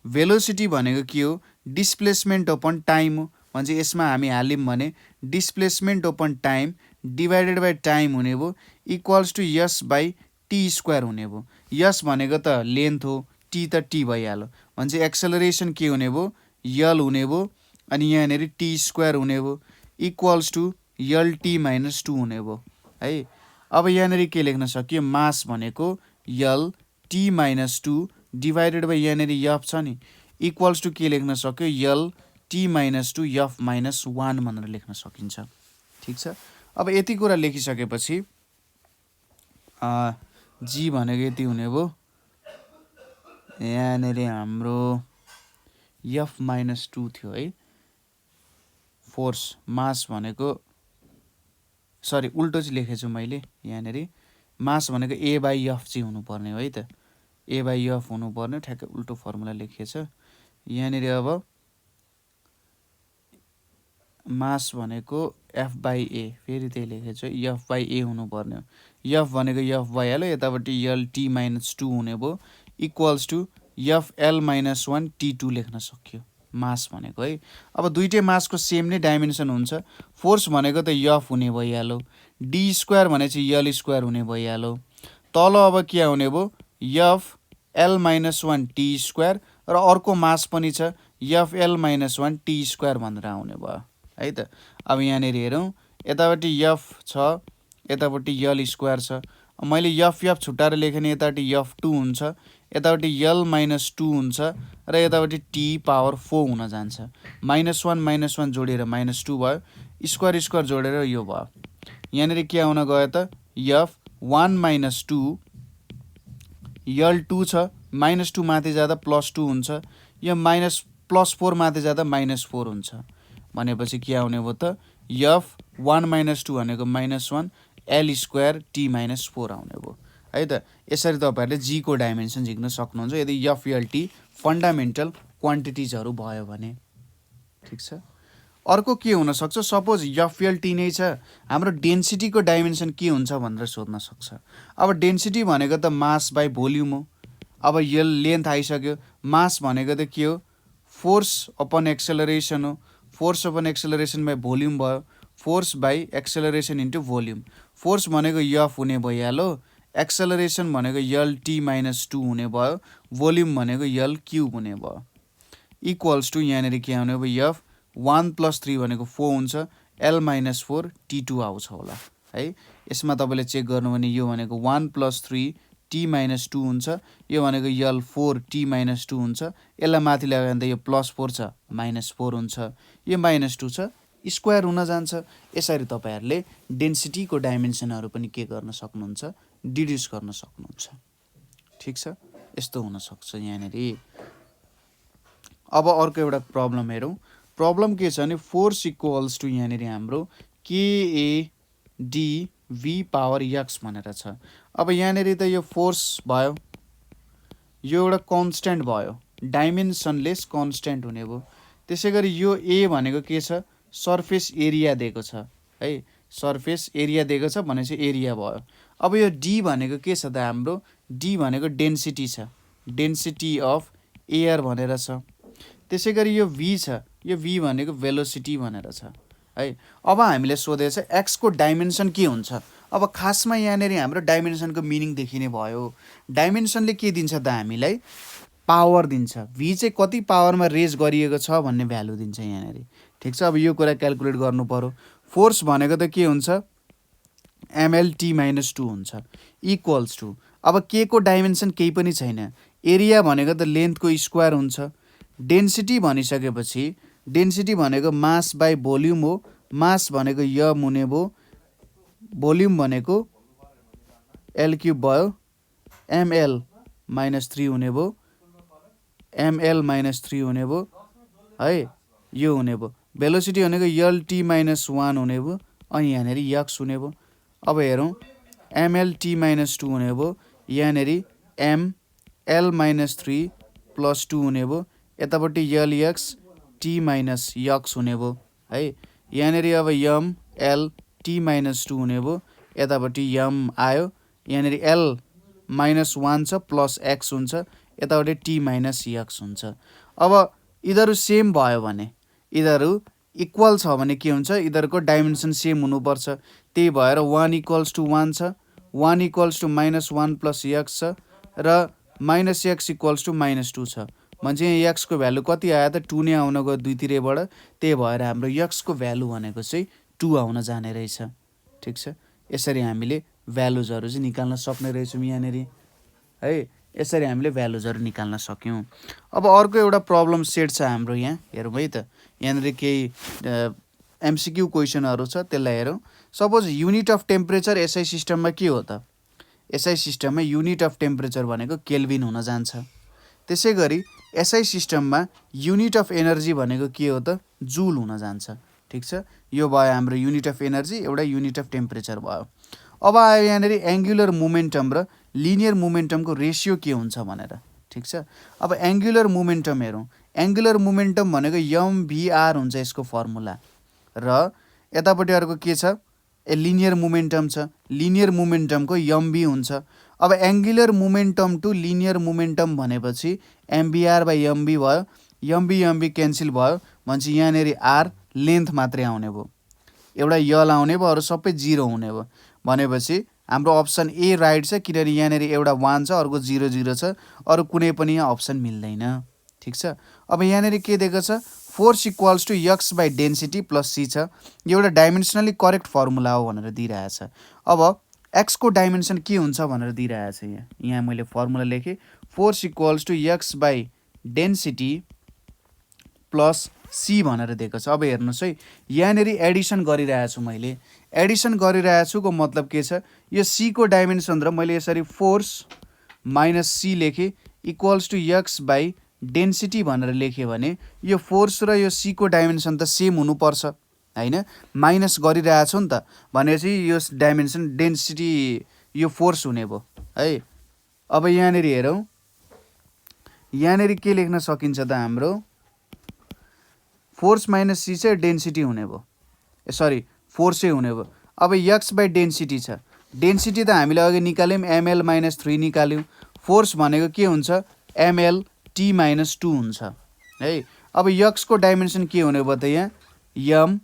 भेलोसिटी भनेको के हो, डिस्प्लेसमेन्ट अपन टाइम हो भने चाहिँ यसमा हामी हाल्यौँ भने displacement upon time divided by time हुने भयो, equals to S by T square हुने भयो। यस भनेको त लेन्थ हो, टी त टी भइहाल्यो भने चाहिँ एक्सेलरेसन के हुने भयो यल हुने भयो अनि यहाँनिर टी स्क्वायर हुने भयो, equals to L T minus 2 हुने भयो है। अब यहाँनिर के लेख्न सकियो, मास भनेको यल टी माइनस 2 डिभाइडेड बाई यहाँनिर यफ छ नि, इक्वल्स टु के लेख्न सक्यो यल टी माइनस 2 यफ माइनस 1 भनेर लेख्न सकिन्छ। ठिक छ, अब यति कुरा लेखिसकेपछि जी भनेको यति हुने भयो, यहाँनिर हाम्रो यफ माइनस 2 थियो है, फोर्स मास भनेको सरी उल्टो चाहिँ लेखेछु मैले, यहाँनिर मास भनेको A/F चाहिँ हुनुपर्ने हो है त, A/F हुनुपर्ने, ठ्याक्कै उल्टो फर्मुला लेखिएछ यहाँनिर। अब मास भनेको F/A, फेरि त्यही लेखेको छु, F/A हुनुपर्ने हो। F भनेको F भइहाल्यो, यतापट्टि L_T-2 हुने भयो, इक्वल्स टु F_L-1 T2 लेख्न सक्यो मास भनेको है। अब दुइटै मासको सेम नै डाइमेन्सन हुन्छ। फोर्स भनेको त F हुने भइहाल्यो, D² भने चाहिँ L² हुने भइहाल्यो। तल अब के आउने भयो, F_L-1 T² र अर्को मास पनि छ F_L-1 T² भनेर आउने भयो है त। अब यहाँनिर हेरौँ, यतापट्टि F छ, यतापट्टि L² छ। मैले F छुट्टाएर लेखेँ भने यतापट्टि F2 हुन्छ, यतापट्टि L-2 हुन्छ र यतापट्टि T⁴ हुन जान्छ। -1 जोडेर -2 भयो, स्क्वायर जोडेर यो भयो। यहाँनिर के आउन गयो त, F1 - 2 L2 छ, -2 माथि जाँदा +2 हुन्छ, यो +4 माथि जाँदा -4 हुन्छ। भनेपछि के आउने भयो त, F1 - 2 भनेको -1 L² T-4 आउने भयो है त। यसरी तपाईँहरूले जी को डाइमेन्सन झिक्न सक्नुहुन्छ यदि FLT फन्डामेन्टल क्वान्टिटिजहरू भयो भने, ठिक छ। अर्को के हुनसक्छ, सपोज FLT नै छ, हाम्रो डेन्सिटीको डाइमेन्सन के हुन्छ भनेर सोध्न सक्छ। अब डेन्सिटी भनेको त मास बाई भोल्युम हो। अब यो लेन्थ आइसक्यो, मास भनेको त के हो, फोर्स अपन एक्सेलरेसन हो, force upon acceleration by volume भयो, force by acceleration into volume. Force भनेको F हुने भइहाल्यो, एक्सेलरेसन भनेको L_T-2 हुने भयो, भोल्युम भनेको L³ हुने भयो, इक्वल्स टु यहाँनिर के आउने भयो, F1 + 3 भनेको 4 हुन्छ, L-4 T2 आउँछ होला है। यसमा तपाईँले चेक गर्नु भने यो भनेको 1 + 3 T-2 हुन्छ, यो भनेको L4 T-2 हुन्छ, यसलाई माथि ल्यायो भने त यो +4 छ, -4 हुन्छ, यो -2 छ, स्क्वायर हुन जान्छ। यसरी तपाईँहरूले डेन्सिटीको डाइमेन्सनहरू पनि के गर्न सक्नुहुन्छ, डिड्युस गर्न सक्नुहुन्छ, ठिक छ। यस्तो हुनसक्छ यहाँनिर। अब अर्को एउटा प्रब्लम हेरौँ। प्रब्लम के छ भने फोर्स इक्वल्स टु यहाँनिर हाम्रो KADV⁴x भनेर छ। अब यहाँनिर त यो फोर्स भयो, यो एउटा कन्स्ट्यान्ट भयो, डाइमेन्सनलेस कन्स्ट्यान्ट हुने भयो। त्यसै गरी यो A भनेको के छ, सर्फेस एरिया दिएको छ है, सर्फेस एरिया दिएको छ भनेपछि एरिया भयो। अब यो D भनेको के छ त, हाम्रो D भनेको डेन्सिटी छ, डेन्सिटी अफ एयर भनेर छ। त्यसै गरी यो V छ, यो V भनेको भेलोसिटी भनेर छ है। अब हामीले सोधेछ x को डाइमेन्सन के हुन्छ। अब खासमा यहाँनिर हाम्रो डाइमेन्सनको मिनिङ देखिने भयो। डाइमेन्सनले के दिन्छ त हामीलाई, पावर दिन्छ। V चाहिँ कति पावरमा रेज गरिएको छ भन्ने भ्यालु दिन्छ यहाँनिर, ठिक छ। अब यो कुरा क्यालकुलेट गर्नु पर्यो। फोर्स भनेको त के हुन्छ, mL_T-2 हुन्छ, इक्वल्स टु, अब के को डाइमेन्सन केही पनि छैन, एरिया भनेको त लेन्थको स्क्वायर हुन्छ। डेन्सिटी भनिसकेपछि, डेन्सिटी भनेको मास बाई भोल्युम हो, मास भनेको M हुने भयो, भोल्युम भनेको L³ भयो, mL-3 हुने भयो, mL-3 हुने भयो है, यो हुने भयो। भेलोसिटी भनेको L_T-1 हुने भयो, अनि यहाँनिर x हुने भयो। अब हेरौँ, mL_T-2 हुने भयो, यहाँनिर mL-3 + 2 हुने भयो, यतापट्टि L(x)T-x हुने भयो है। यहाँनिर अब mL_T-2 हुने भयो, यतापट्टि m आयो, यहाँनिर L-1 छ प्लस x हुन्छ, यतापट्टि T-x हुन्छ। अब यिनीहरू सेम भयो भने, यिनीहरू इक्वल छ भने के हुन्छ, यिनीहरूको डाइमेन्सन सेम हुनुपर्छ। त्यही भएर 1 = 1 छ, 1 = -1 + x छ र -x = -2 छ। भने यहाँ x को भ्यालु कति आयो त, 2 नै आउन गयो दुईतिरबाट। त्यही भएर हाम्रो x को भ्यालु भनेको चाहिँ 2 आउन जाने रहेछ, ठिक छ। यसरी हामीले भ्यालुजहरू चाहिँ निकाल्न सक्ने रहेछौँ यहाँनिर है। यसरी हामीले भ्यालुजहरू निकाल्न सक्यौँ। अब अर्को एउटा प्रब्लम सेट छ हाम्रो यहाँ, हेरौँ है त। यहाँनिर केही MCQ क्वेसनहरू छ, त्यसलाई हेरौँ। Suppose unit of temperature SI सिस्टममा के हो त, SI सिस्टममा युनिट अफ टेम्परेचर भनेको केल्भिन हुन जान्छ। त्यसै गरी SI सिस्टममा युनिट अफ एनर्जी भनेको के हो त, जुल हुन जान्छ, ठिक छ। यो भयो हाम्रो युनिट अफ एनर्जी, एउटा युनिट अफ टेम्परेचर भयो। अब आयो यहाँनिर एङ्गुलर मोमेन्टम र लिनियर मोमेन्टमको रेसियो के हुन्छ भनेर, ठिक छ। अब एङ्गुलर मोमेन्टम हेरौँ। एङ्गुलर मोमेन्टम भनेको एमभिआर हुन्छ यसको फर्मुला, र यतापट्टि अर्को के छ, लिनियर मोमेन्टम छ, लिनियर मोमेन्टमको एमभी हुन्छ। अब angular momentum to linear momentum भनेपछि एमभिआर बाई एमभी भयो, एमभी एमभी क्यान्सल भयो भनेपछि यहाँनिर आर लेन्थ मात्रै आउने भयो, एउटा यल आउने भयो, अरू सबै 0 हुने भयो। भनेपछि हाम्रो अप्सन ए राइट छ, किनभने यहाँनिर एउटा 1 छ, अर्को 0 0 छ, अरू कुनै पनि यहाँ अप्सन मिल्दैन, ठिक छ। अब यहाँनिर के दिएको छ, force equals to X by density plus C छ। यो एउटा डाइमेन्सनली करेक्ट फर्मुला हो भनेर दिइरहेछ। अब एक्सको डाइमेन्सन के हुन्छ भनेर दिइरहेछ। यहाँ मैले फर्मुला लेखेँ, force equals to X by density plus C भनेर दिएको छ। अब हेर्नुहोस् है, यहाँनिर एडिसन गरिरहेछु मैले। एडिसन गरिरहेछुको मतलब के छ, यो सीको डाइमेन्सन र मैले यसरी फोर्स माइनस सी लेखेँ equals to X by density भनेर लेखेँ भने यो फोर्स र यो सीको डाइमेन्सन त सेम हुनुपर्छ होइन, माइनस गरिरहेछु नि त, भनेपछि यो डाइमेन्सन डेन्सिटी यो फोर्स हुने भयो है। अब यहाँनिर हेरौँ, यहाँनिर के लेख्न सकिन्छ त, हाम्रो फोर्स माइनस सी चाहिँ डेन्सिटी हुने भयो, सरी फोर्सै हुने भयो। अब एक्स बाई डेन्सिटी छ, डेन्सिटी त हामीले अघि निकाल्यौँ, एमएल माइनस 3 निकाल्यौँ। फोर्स भनेको के हुन्छ, एमएल टी माइनस 2 हुन्छ है। अब एक्सको डाइमेन्सन के हुने भयो त, यहाँ एम,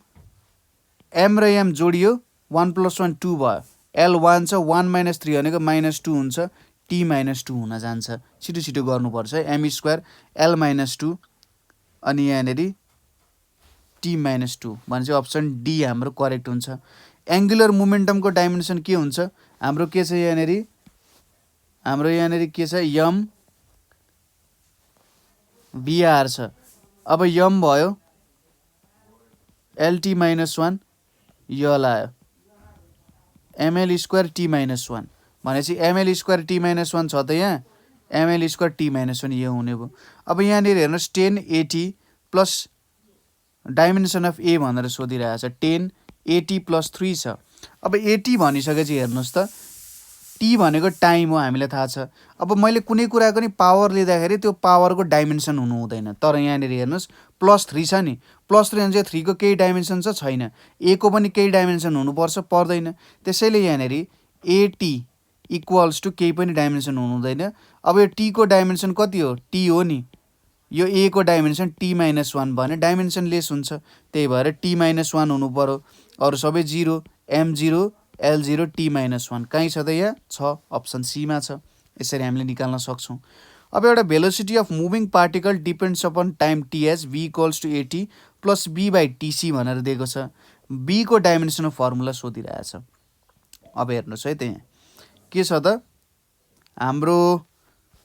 एम र एम जोडियो 1 + 1 2 भयो, एल 1 छ, 1 माइनस 3 भनेको माइनस 2 हुन्छ, टी माइनस 2 हुन जान्छ। छिटो छिटो गर्नुपर्छ है, एम स्क्वायर एल माइनस 2 अनि यहाँनिर टी माइनस 2 भनेपछि अप्सन डी हाम्रो करेक्ट हुन्छ। एङ्गुलर मोमेन्टमको डाइमेन्सन के हुन्छ, हाम्रो के छ यहाँनिर, हाम्रो यहाँनिर के छ, एम भिआर छ। अब एम भयो एलटी माइनस 1, यल आयो एमएल स्क्वायर टी माइनस 1 भनेपछि एमएल स्क्वायर टी माइनस 1 छ त यहाँ, एमएल स्क्वायर टी माइनस 1 यो हुने भयो। अब यहाँनिर हेर्नुहोस् 1080 प्लस डाइमेन्सन अफ ए भनेर सोधिरहेछ, 1080 + 3 छ। अब 80 भनिसकेपछि हेर्नुहोस् त, टी भनेको टाइम हो, हामीलाई थाहा छ। अब मैले कुनै कुराको नि पावर लिँदाखेरि त्यो पावरको डाइमेन्सन हुनु हुँदैन, तर यहाँनिर हेर्नुहोस् +3 छ नि, +3 भने चाहिँ 3 को केही डाइमेन्सन छ, छैन, ए को पनि केही डाइमेन्सन हुनुपर्छ, पर्दैन। त्यसैले यहाँनिर एटी इक्वल्स टु केही पनि डाइमेन्सन हुनु हुँदैन। अब यो टी को डाइमेन्सन कति हो, टी हो नि, यो ए को डाइमेन्सन टी माइनस 1 भने डाइमेन्सन लेस हुन्छ, त्यही भएर टी माइनस 1 हुनु पऱ्यो, अरू सबै 0, एम 0 एल 0 टी माइनस 1 कहीँ छ त, यहाँ छ, अप्सन सीमा छ। यसरी हामीले निकाल्न सक्छौँ। अब एउटा velocity of moving particle depends upon time T H V equals to A T plus B by T C भनेर दिएको छ। बी को डाइमेन्सन फर्मुला सोधिरहेछ। अब हेर्नुहोस् है, त्यहाँ के छ त, हाम्रो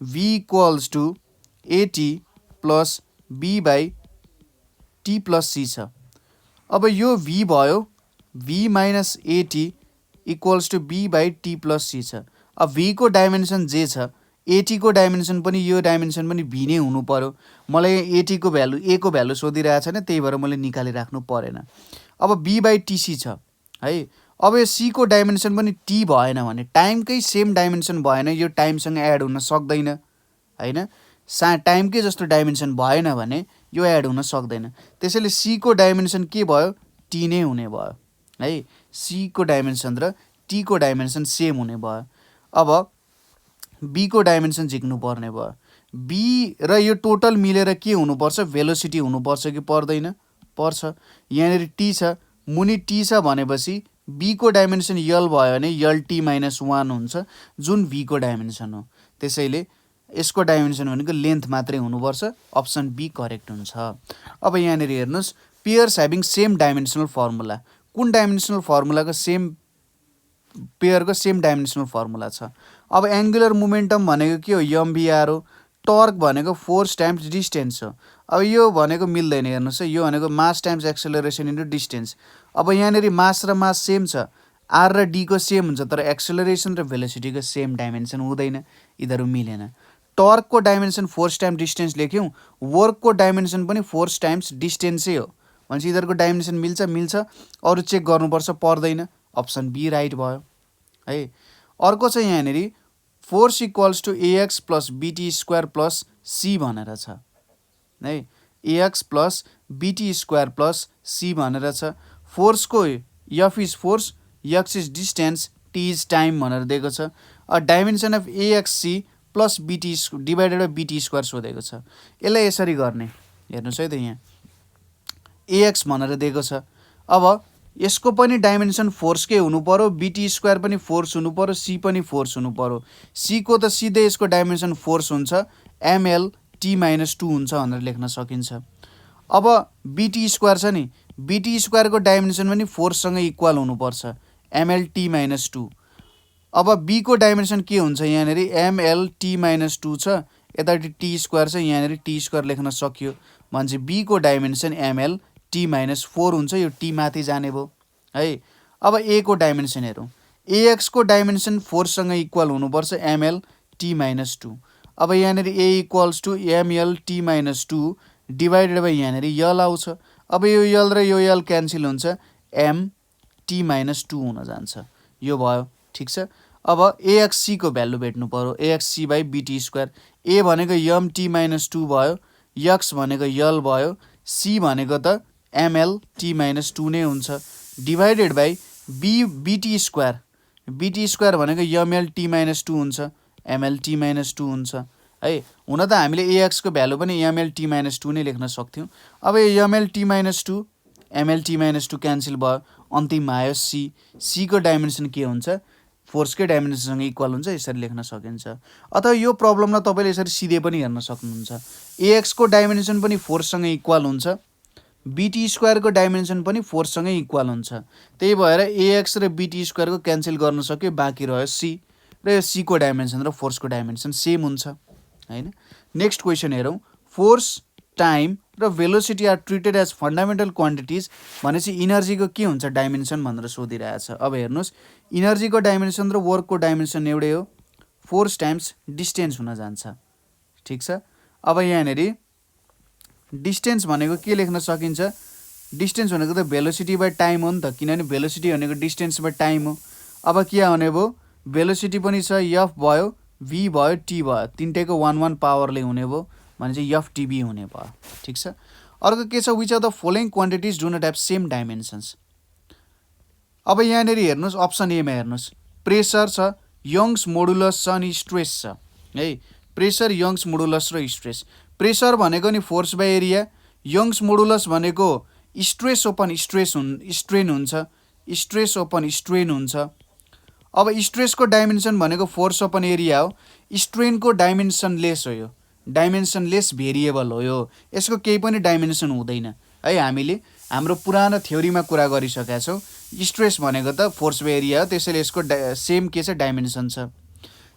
V equals to A T plus B by T plus C छ। अब यो भी भयो, V minus A T equals to B by T plus C छ। अब भी को डाइमेन्सन जे छ, एटी को डाइमेन्सन पनि यो डाइमेन्सन पनि भी नै हुनु पऱ्यो। मलाई एटी को भ्यालु ए को भ्यालु सोधिरहेको छैन, त्यही भएर मैले निकालिराख्नु परेन। अब बी बाई टिसी छ है। अब यो सी को डाइमेन्सन पनि टी भएन भने, टाइमकै सेम डाइमेन्सन भएन, यो टाइमसँग एड हुन सक्दैन होइन, टाइमकै जस्तो डाइमेन्सन भएन भने यो एड हुन सक्दैन। त्यसैले सी को डाइमेन्सन के भयो, टी नै हुने भयो है। सी को डाइमेन्सन र टी को डाइमेन्सन सेम हुने भयो। अब बी को डाइमेन्सन झिक्नु पर्ने भयो। बी र यो टोटल मिलेर के हुनुपर्छ, भेलोसिटी हुनुपर्छ कि पर्दैन, पर्छ। यहाँनिर टी छ, मुनि टी छ भनेपछि बी को डाइमेन्सन यल भयो भने यल टी माइनस 1 हुन्छ, जुन भी को डाइमेन्सन हो। त्यसैले यसको डाइमेन्सन भनेको लेन्थ मात्रै हुनुपर्छ, अप्सन बी करेक्ट हुन्छ। अब यहाँनिर हेर्नुहोस्, pairs having same dimensional formula, कुन डाइमेन्सनल फर्मुलाको सेम, पेयरको सेम डाइमेन्सनल फर्मुला छ। अब एङ्गुलर मोमेन्टम भनेको के हो, एमभिआर हो। टर्क भनेको फोर्स टाइम्स डिस्टेन्स हो। अब यो भनेको मिल्दैन, हेर्नुहोस् है, यो भनेको मास टाइम्स एक्सेलरेसन इन्टु डिस्टेन्स। अब यहाँनिर मास र मास सेम छ, आर र डी को सेम हुन्छ, तर एक्सेलरेसन र भेलोसिटीको सेम डाइमेन्सन हुँदैन, यिनीहरू मिलेन। टर्कको डाइमेन्सन फोर्स टाइम्स डिस्टेन्स लेख्यौँ, वर्कको डाइमेन्सन पनि फोर्स टाइम्स डिस्टेन्सै हो, भनेपछि यिनीहरूको डाइमेन्सन मिल्छ, अरू चेक गर्नुपर्छ, पर्दैन, अप्सन बी राइट भयो है। अर्को चाहिँ यहाँनिर force equals to AX plus BT square plus C भनेर छ है। AX plus BT square plus C भनेर छ। फोर्सको F is force, X is distance, T is time भनेर दिएको छ। Dimension of AXC plus BT divided by BT square सोधेको छ। यसलाई यसरी गर्ने, हेर्नुहोस् है त यहाँ AX भनेर दिएको छ। अब यसको पनि डाइमेन्सन फोर्सकै हुनु पर्यो, BT स्क्वायर पनि फोर्स हुनु पर्यो, C पनि फोर्स हुनु पर्यो। C को त सिधै यसको डाइमेन्सन फोर्स हुन्छ, MLT-2 हुन्छ भनेर लेख्न सकिन्छ। अब BT स्क्वायर छ नि, BT स्क्वायरको डाइमेन्सन पनि फोर्ससँग इक्वल हुनुपर्छ, MLT-2। अब B को डाइमेन्सन के हुन्छ यहाँनिर, MLT-2 छ, यतापट्टि T स्क्वायर छ, यहाँनिर T स्क्वायर लेख्न सकियो भने B को डाइमेन्सन MLT-4 हुन्छ। यो T माथि जाने भयो है। अब A को डाइमेन्सन हेरौँ, AX को डाइमेन्सन फोर्ससँग इक्वल हुनुपर्छ, MLT-2। अब यहाँनिर A equals to MLT-2 divided by यहाँनिर यल आउँछ। अब यो यल र यो यल क्यान्सल हुन्छ, MT-2 हुन जान्छ। यो भयो, ठिक छ। अब AXC को भ्यालु भेट्नु पर्यो, AXC by BT square. A भनेको MT-2 भयो, X भनेको यल भयो, C भनेको त MLT-2 नै हुन्छ, divided by BT square. BT square भनेको MLT-2 हुन्छ, MLT-2 हुन्छ है। हुन त हामीले AX को भ्यालु पनि MLT-2 नै लेख्न सक्थ्यौँ। अब यो MLT-2 MLT-2 क्यान्सल भयो, अन्तिममा आयो C। C को डाइमेन्सन के हुन्छ, फोर्सकै डाइमेन्सनसँग इक्वल हुन्छ, यसरी लेख्न सकिन्छ। अथवा यो प्रब्लमलाई तपाईँले यसरी सिधै पनि हेर्न सक्नुहुन्छ, AX को डाइमेन्सन पनि फोर्ससँग इक्वल हुन्छ, BT स्क्वायरको डाइमेन्सन पनि फोर्ससँगै इक्वल हुन्छ। त्यही भएर AX र BT स्क्वायरको क्यान्सल गर्न सक्यो, बाँकी रह्यो C, र यो C को डाइमेन्सन र फोर्सको डाइमेन्सन सेम हुन्छ हैन। नेक्स्ट क्वेसन हेरौँ, फोर्स, टाइम र velocity are treated as fundamental quantities भनेपछि इनर्जीको के हुन्छ डाइमेन्सन भनेर सोधिरहेछ। अब हेर्नुहोस्, इनर्जीको डाइमेन्सन र वर्कको डाइमेन्सन एउटै हो, फोर्स टाइम्स डिस्टेन्स हुन जान्छ, ठिक छ। अब यहाँनिर डिस्टेन्स भनेको के लेख्न सकिन्छ, डिस्टेन्स भनेको त भेलोसिटी बाई टाइम हो नि त, किनभने भेलोसिटी भनेको डिस्टेन्स बाई टाइम हो। अब के हुने भयो, भेलोसिटी पनि छ, F भयो, V भयो, T भयो, तिनटैको 1 पावरले हुने भयो भने चाहिँ FTB हुने भयो, ठिक छ। अर्को के छ, which of the following quantities do not have same dimensions. अब यहाँनिर हेर्नुहोस्, अप्सन एमा हेर्नुहोस्, प्रेसर छ, यङ्स मोडुलस छ अनि स्ट्रेस छ है। प्रेसर, यङ्स मोडुलस र स्ट्रेस। प्रेसर भनेको नि force by area, youngs modulus भनेको स्ट्रेस ओपन स्ट्रेन हुन्छ, स्ट्रेस ओपन स्ट्रेन हुन्छ। अब स्ट्रेसको डाइमेन्सन भनेको फोर्स ओपन एरिया हो, स्ट्रेनको डाइमेन्सन लेस हो, यो डाइमेन्सन लेस भेरिएबल हो, यो यसको केही पनि डाइमेन्सन हुँदैन है। हामीले हाम्रो पुरानो थ्योरीमा कुरा गरिसकेका छौँ, स्ट्रेस भनेको त फोर्स बाई एरिया हो, त्यसैले यसको सेम के छ, डाइमेन्सन छ।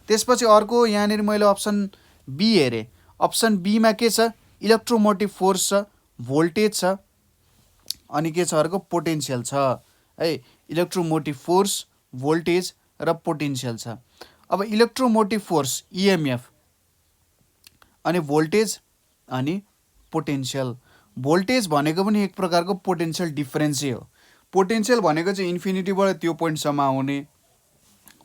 त्यसपछि अर्को यहाँनिर मैले अप्सन बी हेरेँ, अप्सन बीमा के छ, इलेक्ट्रोमोटिभ फोर्स छ, भोल्टेज छ अनि के छ अर्को, पोटेन्सियल छ है। इलेक्ट्रोमोटिभ फोर्स, भोल्टेज र पोटेन्सियल छ। अब इलेक्ट्रोमोटिभ फोर्स EMF अनि भोल्टेज अनि पोटेन्सियल। भोल्टेज भनेको पनि एक प्रकारको पोटेन्सियल डिफरेन्सै हो। पोटेन्सियल भनेको चाहिँ इन्फिनिटीबाट त्यो पोइन्टसम्म आउने,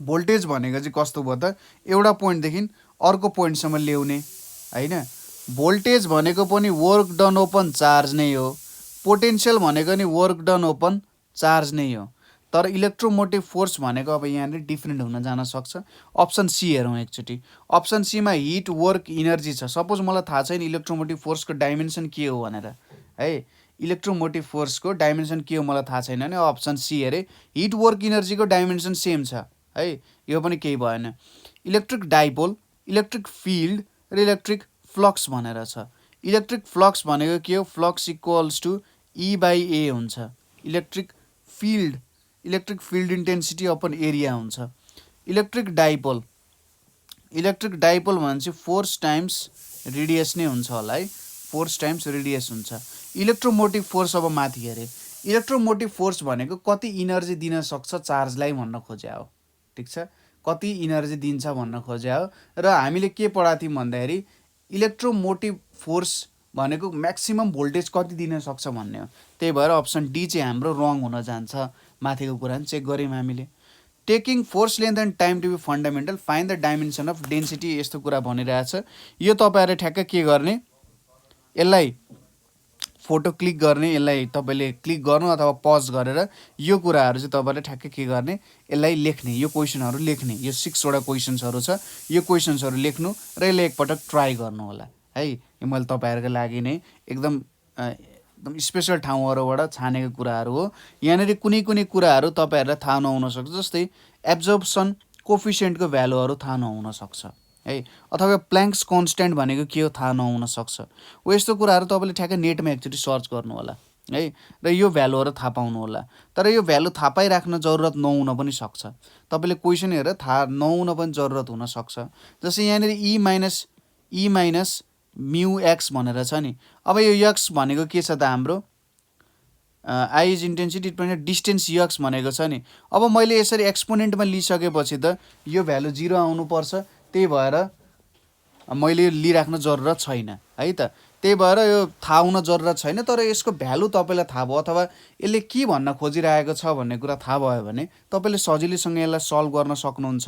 भोल्टेज भनेको चाहिँ कस्तो भयो त, एउटा पोइन्टदेखि अर्को पोइन्टसम्म ल्याउने हैन। भोल्टेज भनेको पनि वर्क डन ओपन चार्ज नै हो, पोटेन्सियल भनेको नि वर्क डन ओपन चार्ज नै हो। तर इलेक्ट्रोमोटिभ फोर्स भनेको अब यहाँनिर डिफ्रेन्ट हुन जान सक्छ। अप्सन सी हेरौँ एकचोटि, अप्सन सीमा हिट, वर्क, इनर्जी छ। सपोज मलाई थाहा छैन इलेक्ट्रोमोटिभ फोर्सको डाइमेन्सन के हो भनेर है, इलेक्ट्रोमोटिभ फोर्सको डाइमेन्सन के हो मलाई थाहा छैन भने अप्सन सी हेरेँ, हिट, वर्क, इनर्जीको डाइमेन्सन सेम छ है, यो पनि केही भएन। इलेक्ट्रिक डाइपोल, इलेक्ट्रिक फिल्ड र इलेक्ट्रिक फ्लक्स भनेर छ। इलेक्ट्रिक फ्लक्स भनेको के हो, फ्लक्स इक्वल्स टु E/A हुन्छ। Electric field intensity upon area हुन्छ। इलेक्ट्रिक डाइपोल भने चाहिँ फोर्स टाइम्स रेडियस नै हुन्छ होला है, फोर्स टाइम्स रेडियस हुन्छ। इलेक्ट्रोमोटिभ फोर्स अब माथि हेरेँ, इलेक्ट्रोमोटिभ फोर्स भनेको कति इनर्जी दिन सक्छ चार्जलाई भन्न खोज्या हो, ठिक छ, कति इनर्जी दिन्छ भन्न खोज्या हो। र हामीले के पढाएको थियौँ भन्दाखेरि इलेक्ट्रोमोटिभ फोर्स भनेको म्याक्सिमम भोल्टेज कति दिन सक्छ भन्ने हो। त्यही भएर अप्सन डी चाहिँ हाम्रो रङ हुन जान्छ, माथिको कुरा चेक गऱ्यौँ हामीले। Taking force length and time to be fundamental, find the dimension of density, यस्तो कुरा भनिरहेछ। यो तपाईँहरूले ठ्याक्क के गर्ने, यसलाई फोटो क्लिक गर्ने, यसलाई तपाईँले क्लिक गर्नु अथवा पज गरेर यो कुराहरू चाहिँ तपाईँले ठ्याक्कै के गर्ने, यसलाई लेख्ने, यो क्वेसनहरू लेख्ने। यो 6 वटा क्वेसन्सहरू छ, यो क्वेसन्सहरू लेख्नु र यसलाई एकपटक ट्राई गर्नु होला है। यो मैले तपाईँहरूको लागि नै एकदम स्पेसल ठाउँहरूबाट छानेको कुराहरू हो। यहाँनिर कुनै कुनै कुराहरू तपाईँहरूलाई थाहा नहुन सक्छ, जस्तै एब्जर्प्सन कोफिसियन्टको भ्यालुहरू थाहा नहुन सक्छ है, अथवा प्ल्याङ्क्स कन्स्ट्यान्ट भनेको के हो थाहा नहुन सक्छ। हो यस्तो कुराहरू तपाईँले ठ्याक्कै नेटमा एकचोटि सर्च गर्नु होला है, र यो भ्यालुहरू थाहा पाउनु होला। तर यो भ्यालु थाहा पाइराख्न जरुरत नहुन पनि सक्छ, तपाईँले क्वेसन हेरेर थाहा नहुन पनि जरुरत हुनसक्छ। जस्तै यहाँनिर ई माइनस म्यु एक्स भनेर छ नि। अब यो एक्स भनेको के छ त हाम्रो I is intensity distance x भनेको छ नि। अब मैले यसरी एक्सपोनेन्टमा लिइसकेपछि त यो भ्यालु 0 आउनुपर्छ, त्यही भएर मैले लिइराख्न जरुरत छैन है त। त्यही भएर यो थाहा हुन जरुरत छैन, तर यसको भ्यालु तपाईँलाई थाहा भयो अथवा यसले के भन्न खोजिरहेको छ भन्ने कुरा थाहा भयो भने तपाईँले सजिलैसँग यसलाई सल्भ गर्न सक्नुहुन्छ,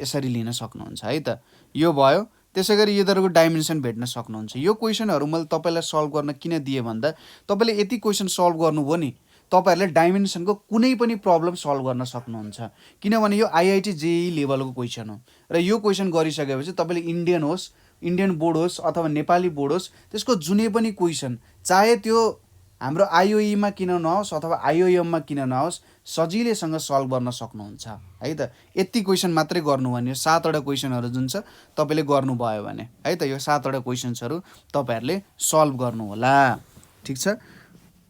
यसरी लिन सक्नुहुन्छ है त। यो भयो। त्यसै गरी यिनीहरूको डाइमेन्सन भेट्न सक्नुहुन्छ। यो क्वेसनहरू मैले तपाईँलाई सल्भ गर्न किन दिएँ भन्दा तपाईँले यति क्वेसन सल्भ गर्नुभयो नि, तपाईँहरूले डाइमेन्सनको कुनै पनि प्रब्लम सल्भ गर्न सक्नुहुन्छ, किनभने यो आइआइटी जेई लेभलको क्वेसन हो। र यो क्वेसन गरिसकेपछि तपाईँले इन्डियन बोर्ड होस् अथवा नेपाली बोर्ड होस्, त्यसको जुनै पनि क्वेसन, चाहे त्यो हाम्रो आइओईमा किन नहोस् अथवा आइओएममा किन नहोस्, सजिलैसँग सल्भ गर्न सक्नुहुन्छ है त। यति क्वेसन मात्रै गर्नु भने, 7 वटा क्वेसनहरू जुन छ तपाईँले गर्नुभयो भने है त, यो 7 वटा क्वेसन्सहरू तपाईँहरूले सल्भ गर्नु होला। ठिक छ।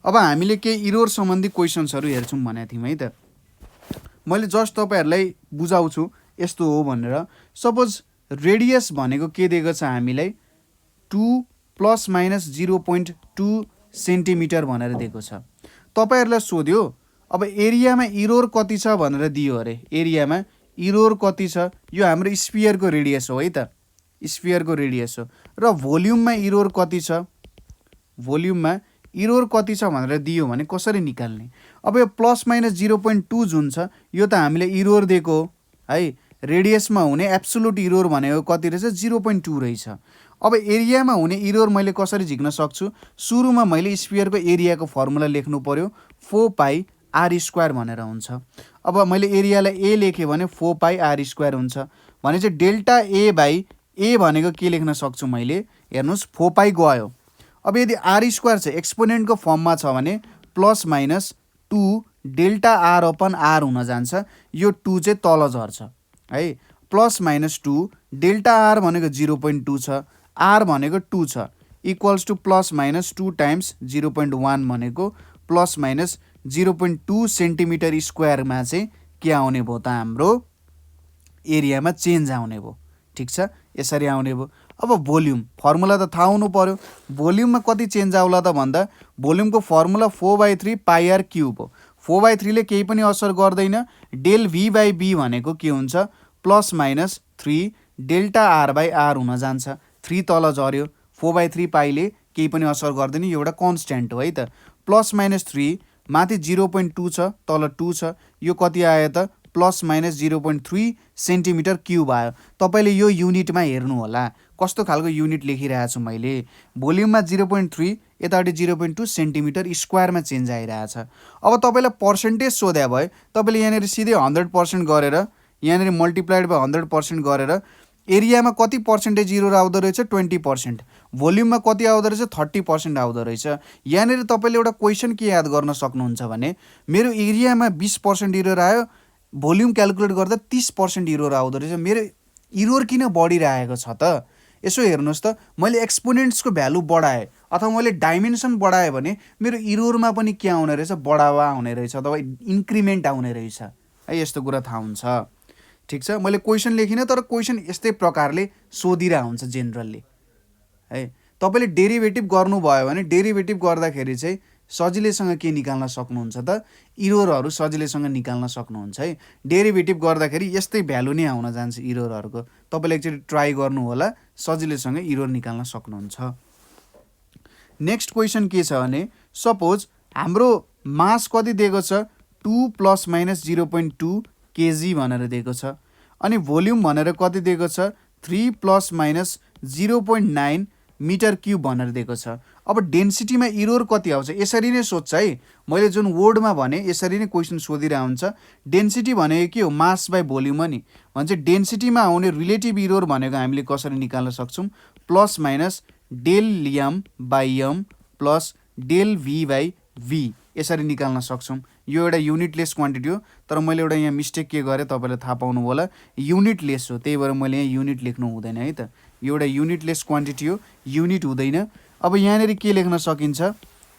अब हामीले केही इरोर सम्बन्धी क्वेसन्सहरू हेर्छौँ भनेको थियौँ है त। मैले जस्ट तपाईँहरूलाई बुझाउँछु यस्तो हो भनेर। सपोज रेडियस भनेको के दिएको छ हामीलाई, 2 ± -0.2 सेन्टिमिटर भनेर दिएको छ। तपाईँहरूलाई सोध्यो अब एरियामा इरोर कति छ भनेर दियो अरे। एरियामा इरोर कति छ, यो हाम्रो स्फियरको रेडियस हो है त, स्फियरको रेडियस हो। र भोल्युममा इरोर कति छ, भोल्युममा इरोर कति छ भनेर दियो भने कसरी निकाल्ने। अब यो ±0.2 जुन छ यो त हामीले इरोर दिएको हो है। रेडियसमा हुने एब्सोल्युट इरोर भनेको कति रहेछ, 0.2 रहेछ। अब एरियामा हुने इरोर मैले कसरी झिक्न सक्छु, सुरुमा मैले स्फियरको एरियाको फर्मुला लेख्नु पर्यो, 4πr² भनेर हुन्छ। अब मैले एरियालाई ए लेखेँ भने 4πr² हुन्छ भने चाहिँ डेल्टा ए भनेको के लेख्न सक्छु मैले, हेर्नुहोस् 4π गयो। अब यदि r² छ, एक्सपोनेन्टको फर्ममा छ भने ±2 डेल्टा r/r हुन जान्छ। यो 2 चाहिँ तल झर्छ है, ±2 डेल्टा r भनेको 0.2 छ, r भनेको 2 छ, इक्वल्स टु ±2 टाइम्स 0.1 भनेको ±0.2 सेन्टिमिटर स्क्वायरमा चाहिँ के आउने भयो त, हाम्रो एरियामा चेन्ज आउने भयो। ठिक छ, यसरी आउने भयो। अब भोल्युम फर्मुला त थाहा हुनु पर्यो, भोल्युममा कति चेन्ज आउला त भन्दा भोल्युमको फर्मुला 4/3πr³ हो। 4/3 ले केही पनि असर गर्दैन। डेल v/b भनेको के हुन्छ, ±3 डेल्टा r/r हुन जान्छ। 3 तल झऱ्यो, 4/3π ले केही पनि असर गर्दैन, यो एउटा कन्स्ट्यान्ट हो है त। ±3 माथि 0.2 छ, तल 2 छ, यो कति आयो त, ±0.3 सेन्टिमिटर क्युब आयो। तपाईँले यो युनिटमा हेर्नु होला कस्तो खालको युनिट लेखिरहेको छु मैले। भोल्युममा 0.3, यतापट्टि 0.2 सेन्टिमिटर स्क्वायरमा चेन्ज आइरहेछ। अब तपाईँलाई पर्सेन्टेज सोध्या भए तपाईँले यहाँनिर सिधै 100% गरेर, यहाँनिर मल्टिप्लाइड बाई 100% गरेर एरियामा कति पर्सेन्टेज इरोर आउँदो रहेछ, 20%, भोल्युममा कति आउँदो रहेछ, 30% आउँदो रहेछ। यहाँनिर तपाईँले एउटा क्वेसन के याद गर्न सक्नुहुन्छ भने, मेरो एरियामा 20% इरोर आयो, भोल्युम क्यालकुलेट गर्दा 30% इरोर आउँदो रहेछ, मेरो इरोर किन बढिरहेको छ त। यसो हेर्नुहोस् त, मैले एक्सपोनेन्ट्सको भ्यालु बढाएँ अथवा मैले डाइमेन्सन बढाएँ भने मेरो इरोरमा पनि के आउने रहेछ, बढावा आउने रहेछ अथवा इन्क्रिमेन्ट आउने रहेछ है। यस्तो कुरा थाहा हुन्छ। ठिक छ, मैले क्वेसन लेखिनँ तर क्वेसन यस्तै प्रकारले सोधिरहेको हुन्छ जेनरली है। तपाईँले डेरिभेटिभ गर्नुभयो भने डेरिभेटिभ गर्दाखेरि चाहिँ सजिलैसँग के निकाल्न सक्नुहुन्छ त, इरोरहरू सजिलैसँग निकाल्न सक्नुहुन्छ है। डेरिभेटिभ गर्दाखेरि यस्तै भ्यालु नै आउन जान्छ इरोरहरूको। तपाईँले एकचोटि ट्राई गर्नु होला, सजिलैसँग इरोर निकाल्न सक्नुहुन्छ। नेक्स्ट क्वेसन के छ भने, सपोज हाम्रो मास कति दिएको छ, 2 ± -0.2 केजी भनेर दिएको छ। अनि भोल्युम भनेर कति दिएको छ 3 प्लस माइनस 0.9 मिटर क्युब भनेर दिएको छ। अब डेन्सिटीमा इरोर कति आउँछ यसरी नै सोध्छ है। मैले जुन वर्डमा भने यसरी नै क्वेसन सोधिरहेको हुन्छ। डेन्सिटी भनेको के हो मास बाई भोल्युम हो नि। भने डेन्सिटीमा आउने रिलेटिभ इरोर भनेको हामीले कसरी निकाल्न सक्छौँ plus minus del M by M plus del V by V यसरी निकाल्न सक्छौँ। यो एउटा युनिटलेस क्वान्टिटी हो, तर मैले एउटा यहाँ मिस्टेक के गरेँ तपाईँले थाहा पाउनु होला, युनिटलेस हो, त्यही भएर मैले यहाँ युनिट लेख्नु हुँदैन है त। यो एउटा युनिटलेस क्वान्टिटी हो, युनिट हुँदैन। अब यहाँनिर के लेख्न सकिन्छ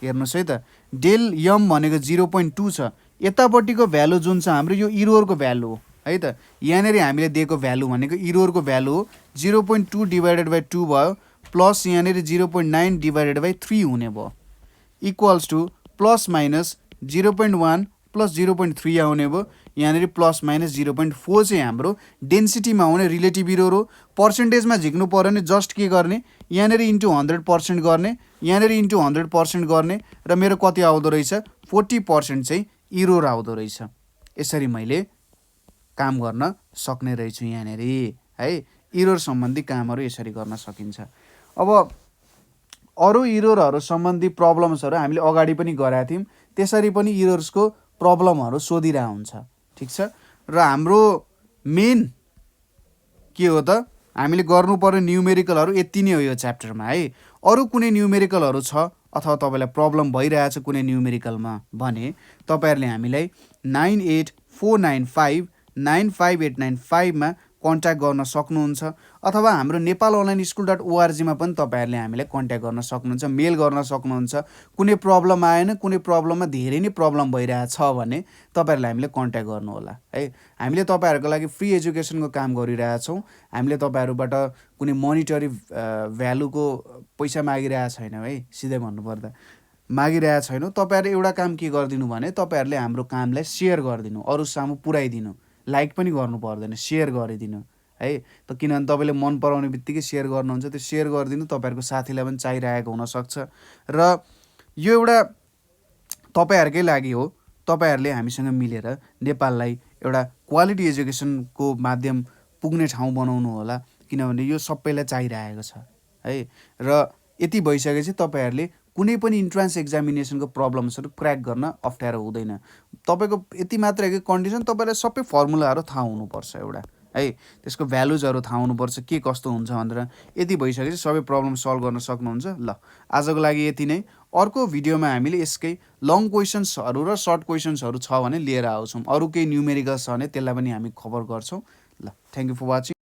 हेर्नुहोस् है त, डेल यम भनेको 0.2 छ, यतापट्टिको भ्यालु जुन छ हाम्रो यो इरोरको भ्यालु हो है त। यहाँनिर हामीले दिएको भ्यालु भनेको इरोरको भ्यालु हो, 0.2 डिभाइडेड बाई 2 भयो प्लस यहाँनिर 0.9 डिभाइडेड बाई 3 हुने भयो equals to plus minus 0.1 plus 0.3 आउने भयो। यहाँनिर प्लस माइनस 0.4 चाहिँ हाम्रो डेन्सिटीमा आउने रिलेटिभ इरोर हो। पर्सेन्टेजमा झिक्नु पऱ्यो भने जस्ट के गर्ने यहाँनिर इन्टु 100% गर्ने, यहाँनिर इन्टु 100% गर्ने र मेरो कति आउँदो रहेछ 40% चाहिँ इरोर आउँदो रहेछ। यसरी मैले काम गर्न सक्ने रहेछु यहाँनिर है। इरोर सम्बन्धी कामहरू यसरी गर्न सकिन्छ। अब अरू इरोरहरू सम्बन्धी प्रब्लम्सहरू हामीले अगाडि पनि गरेका थियौँ, त्यसरी पनि इरोर्सको प्रब्लमहरू सोधिरहेको हुन्छ ठिक छ। र हाम्रो मेन के हो त हामीले गर्नुपर्ने न्युमेरिकलहरू यति नै हो यो च्याप्टरमा है। अरू कुनै न्युमेरिकलहरू छ अथवा तपाईँलाई प्रब्लम भइरहेछ कुनै न्युमेरिकलमा भने तपाईँहरूले हामीलाई 9849595895 मा कन्ट्याक्ट गर्न सक्नुहुन्छ, अथवा हाम्रो nepalonlineschool.org मा पनि तपाईँहरूले हामीलाई कन्ट्याक्ट गर्न सक्नुहुन्छ, मेल गर्न सक्नुहुन्छ। कुनै प्रब्लम आएन, कुनै प्रब्लममा धेरै नै प्रब्लम भइरहेछ भने तपाईँहरूले हामीले कन्ट्याक्ट गर्नु होला है। हामीले तपाईँहरूको लागि फ्री एजुकेसनको काम गरिरहेछौँ। हामीले तपाईँहरूबाट कुनै मोनिटरी भ्यालुको पैसा मागिरहेको छैनौँ है, सिधै भन्नुपर्दा मागिरहेको छैनौँ। तपाईँहरूले एउटा काम के गरिदिनु भने तपाईँहरूले हाम्रो कामलाई सेयर गरिदिनु, अरू सामु पुऱ्याइदिनु, लाइक पनि गर्नु पर्दैन, सेयर गरिदिनु है त। किनभने तपाईँले मन पराउने बित्तिकै सेयर गर्नुहुन्छ, त्यो सेयर गरिदिनु तपाईँहरूको साथीलाई पनि चाहिरहेको हुनसक्छ। र यो एउटा तपाईँहरूकै लागि हो, तपाईँहरूले हामीसँग मिलेर नेपाललाई एउटा क्वालिटी एजुकेसनको माध्यम पुग्ने ठाउँ बनाउनु होला, किनभने यो सबैलाई चाहिरहेको छ है। र यति भइसकेपछि तपाईँहरूले कुनै पनि इन्ट्रान्स एक्जामिनेसनको प्रब्लम्सहरू क्र्याक गर्न अप्ठ्यारो हुँदैन। तपाईँको यति मात्र हो कि कन्डिसन तपाईँलाई सबै फर्मुलाहरू थाहा हुनुपर्छ एउटा है, त्यसको भ्यालुजहरू थाहा हुनुपर्छ के कस्तो हुन्छ भनेर। यति भइसकेपछि सबै प्रब्लम सल्भ गर्न सक्नुहुन्छ। ल आजको लागि यति नै। अर्को भिडियोमा हामीले यसकै लङ क्वेसन्सहरू र सर्ट क्वेसन्सहरू छ भने लिएर आउँछौँ। अरू केही न्युमेरिकल्स छ भने त्यसलाई पनि हामी खबर गर्छौँ। ल थ्याङ्क यू फर वाचिङ।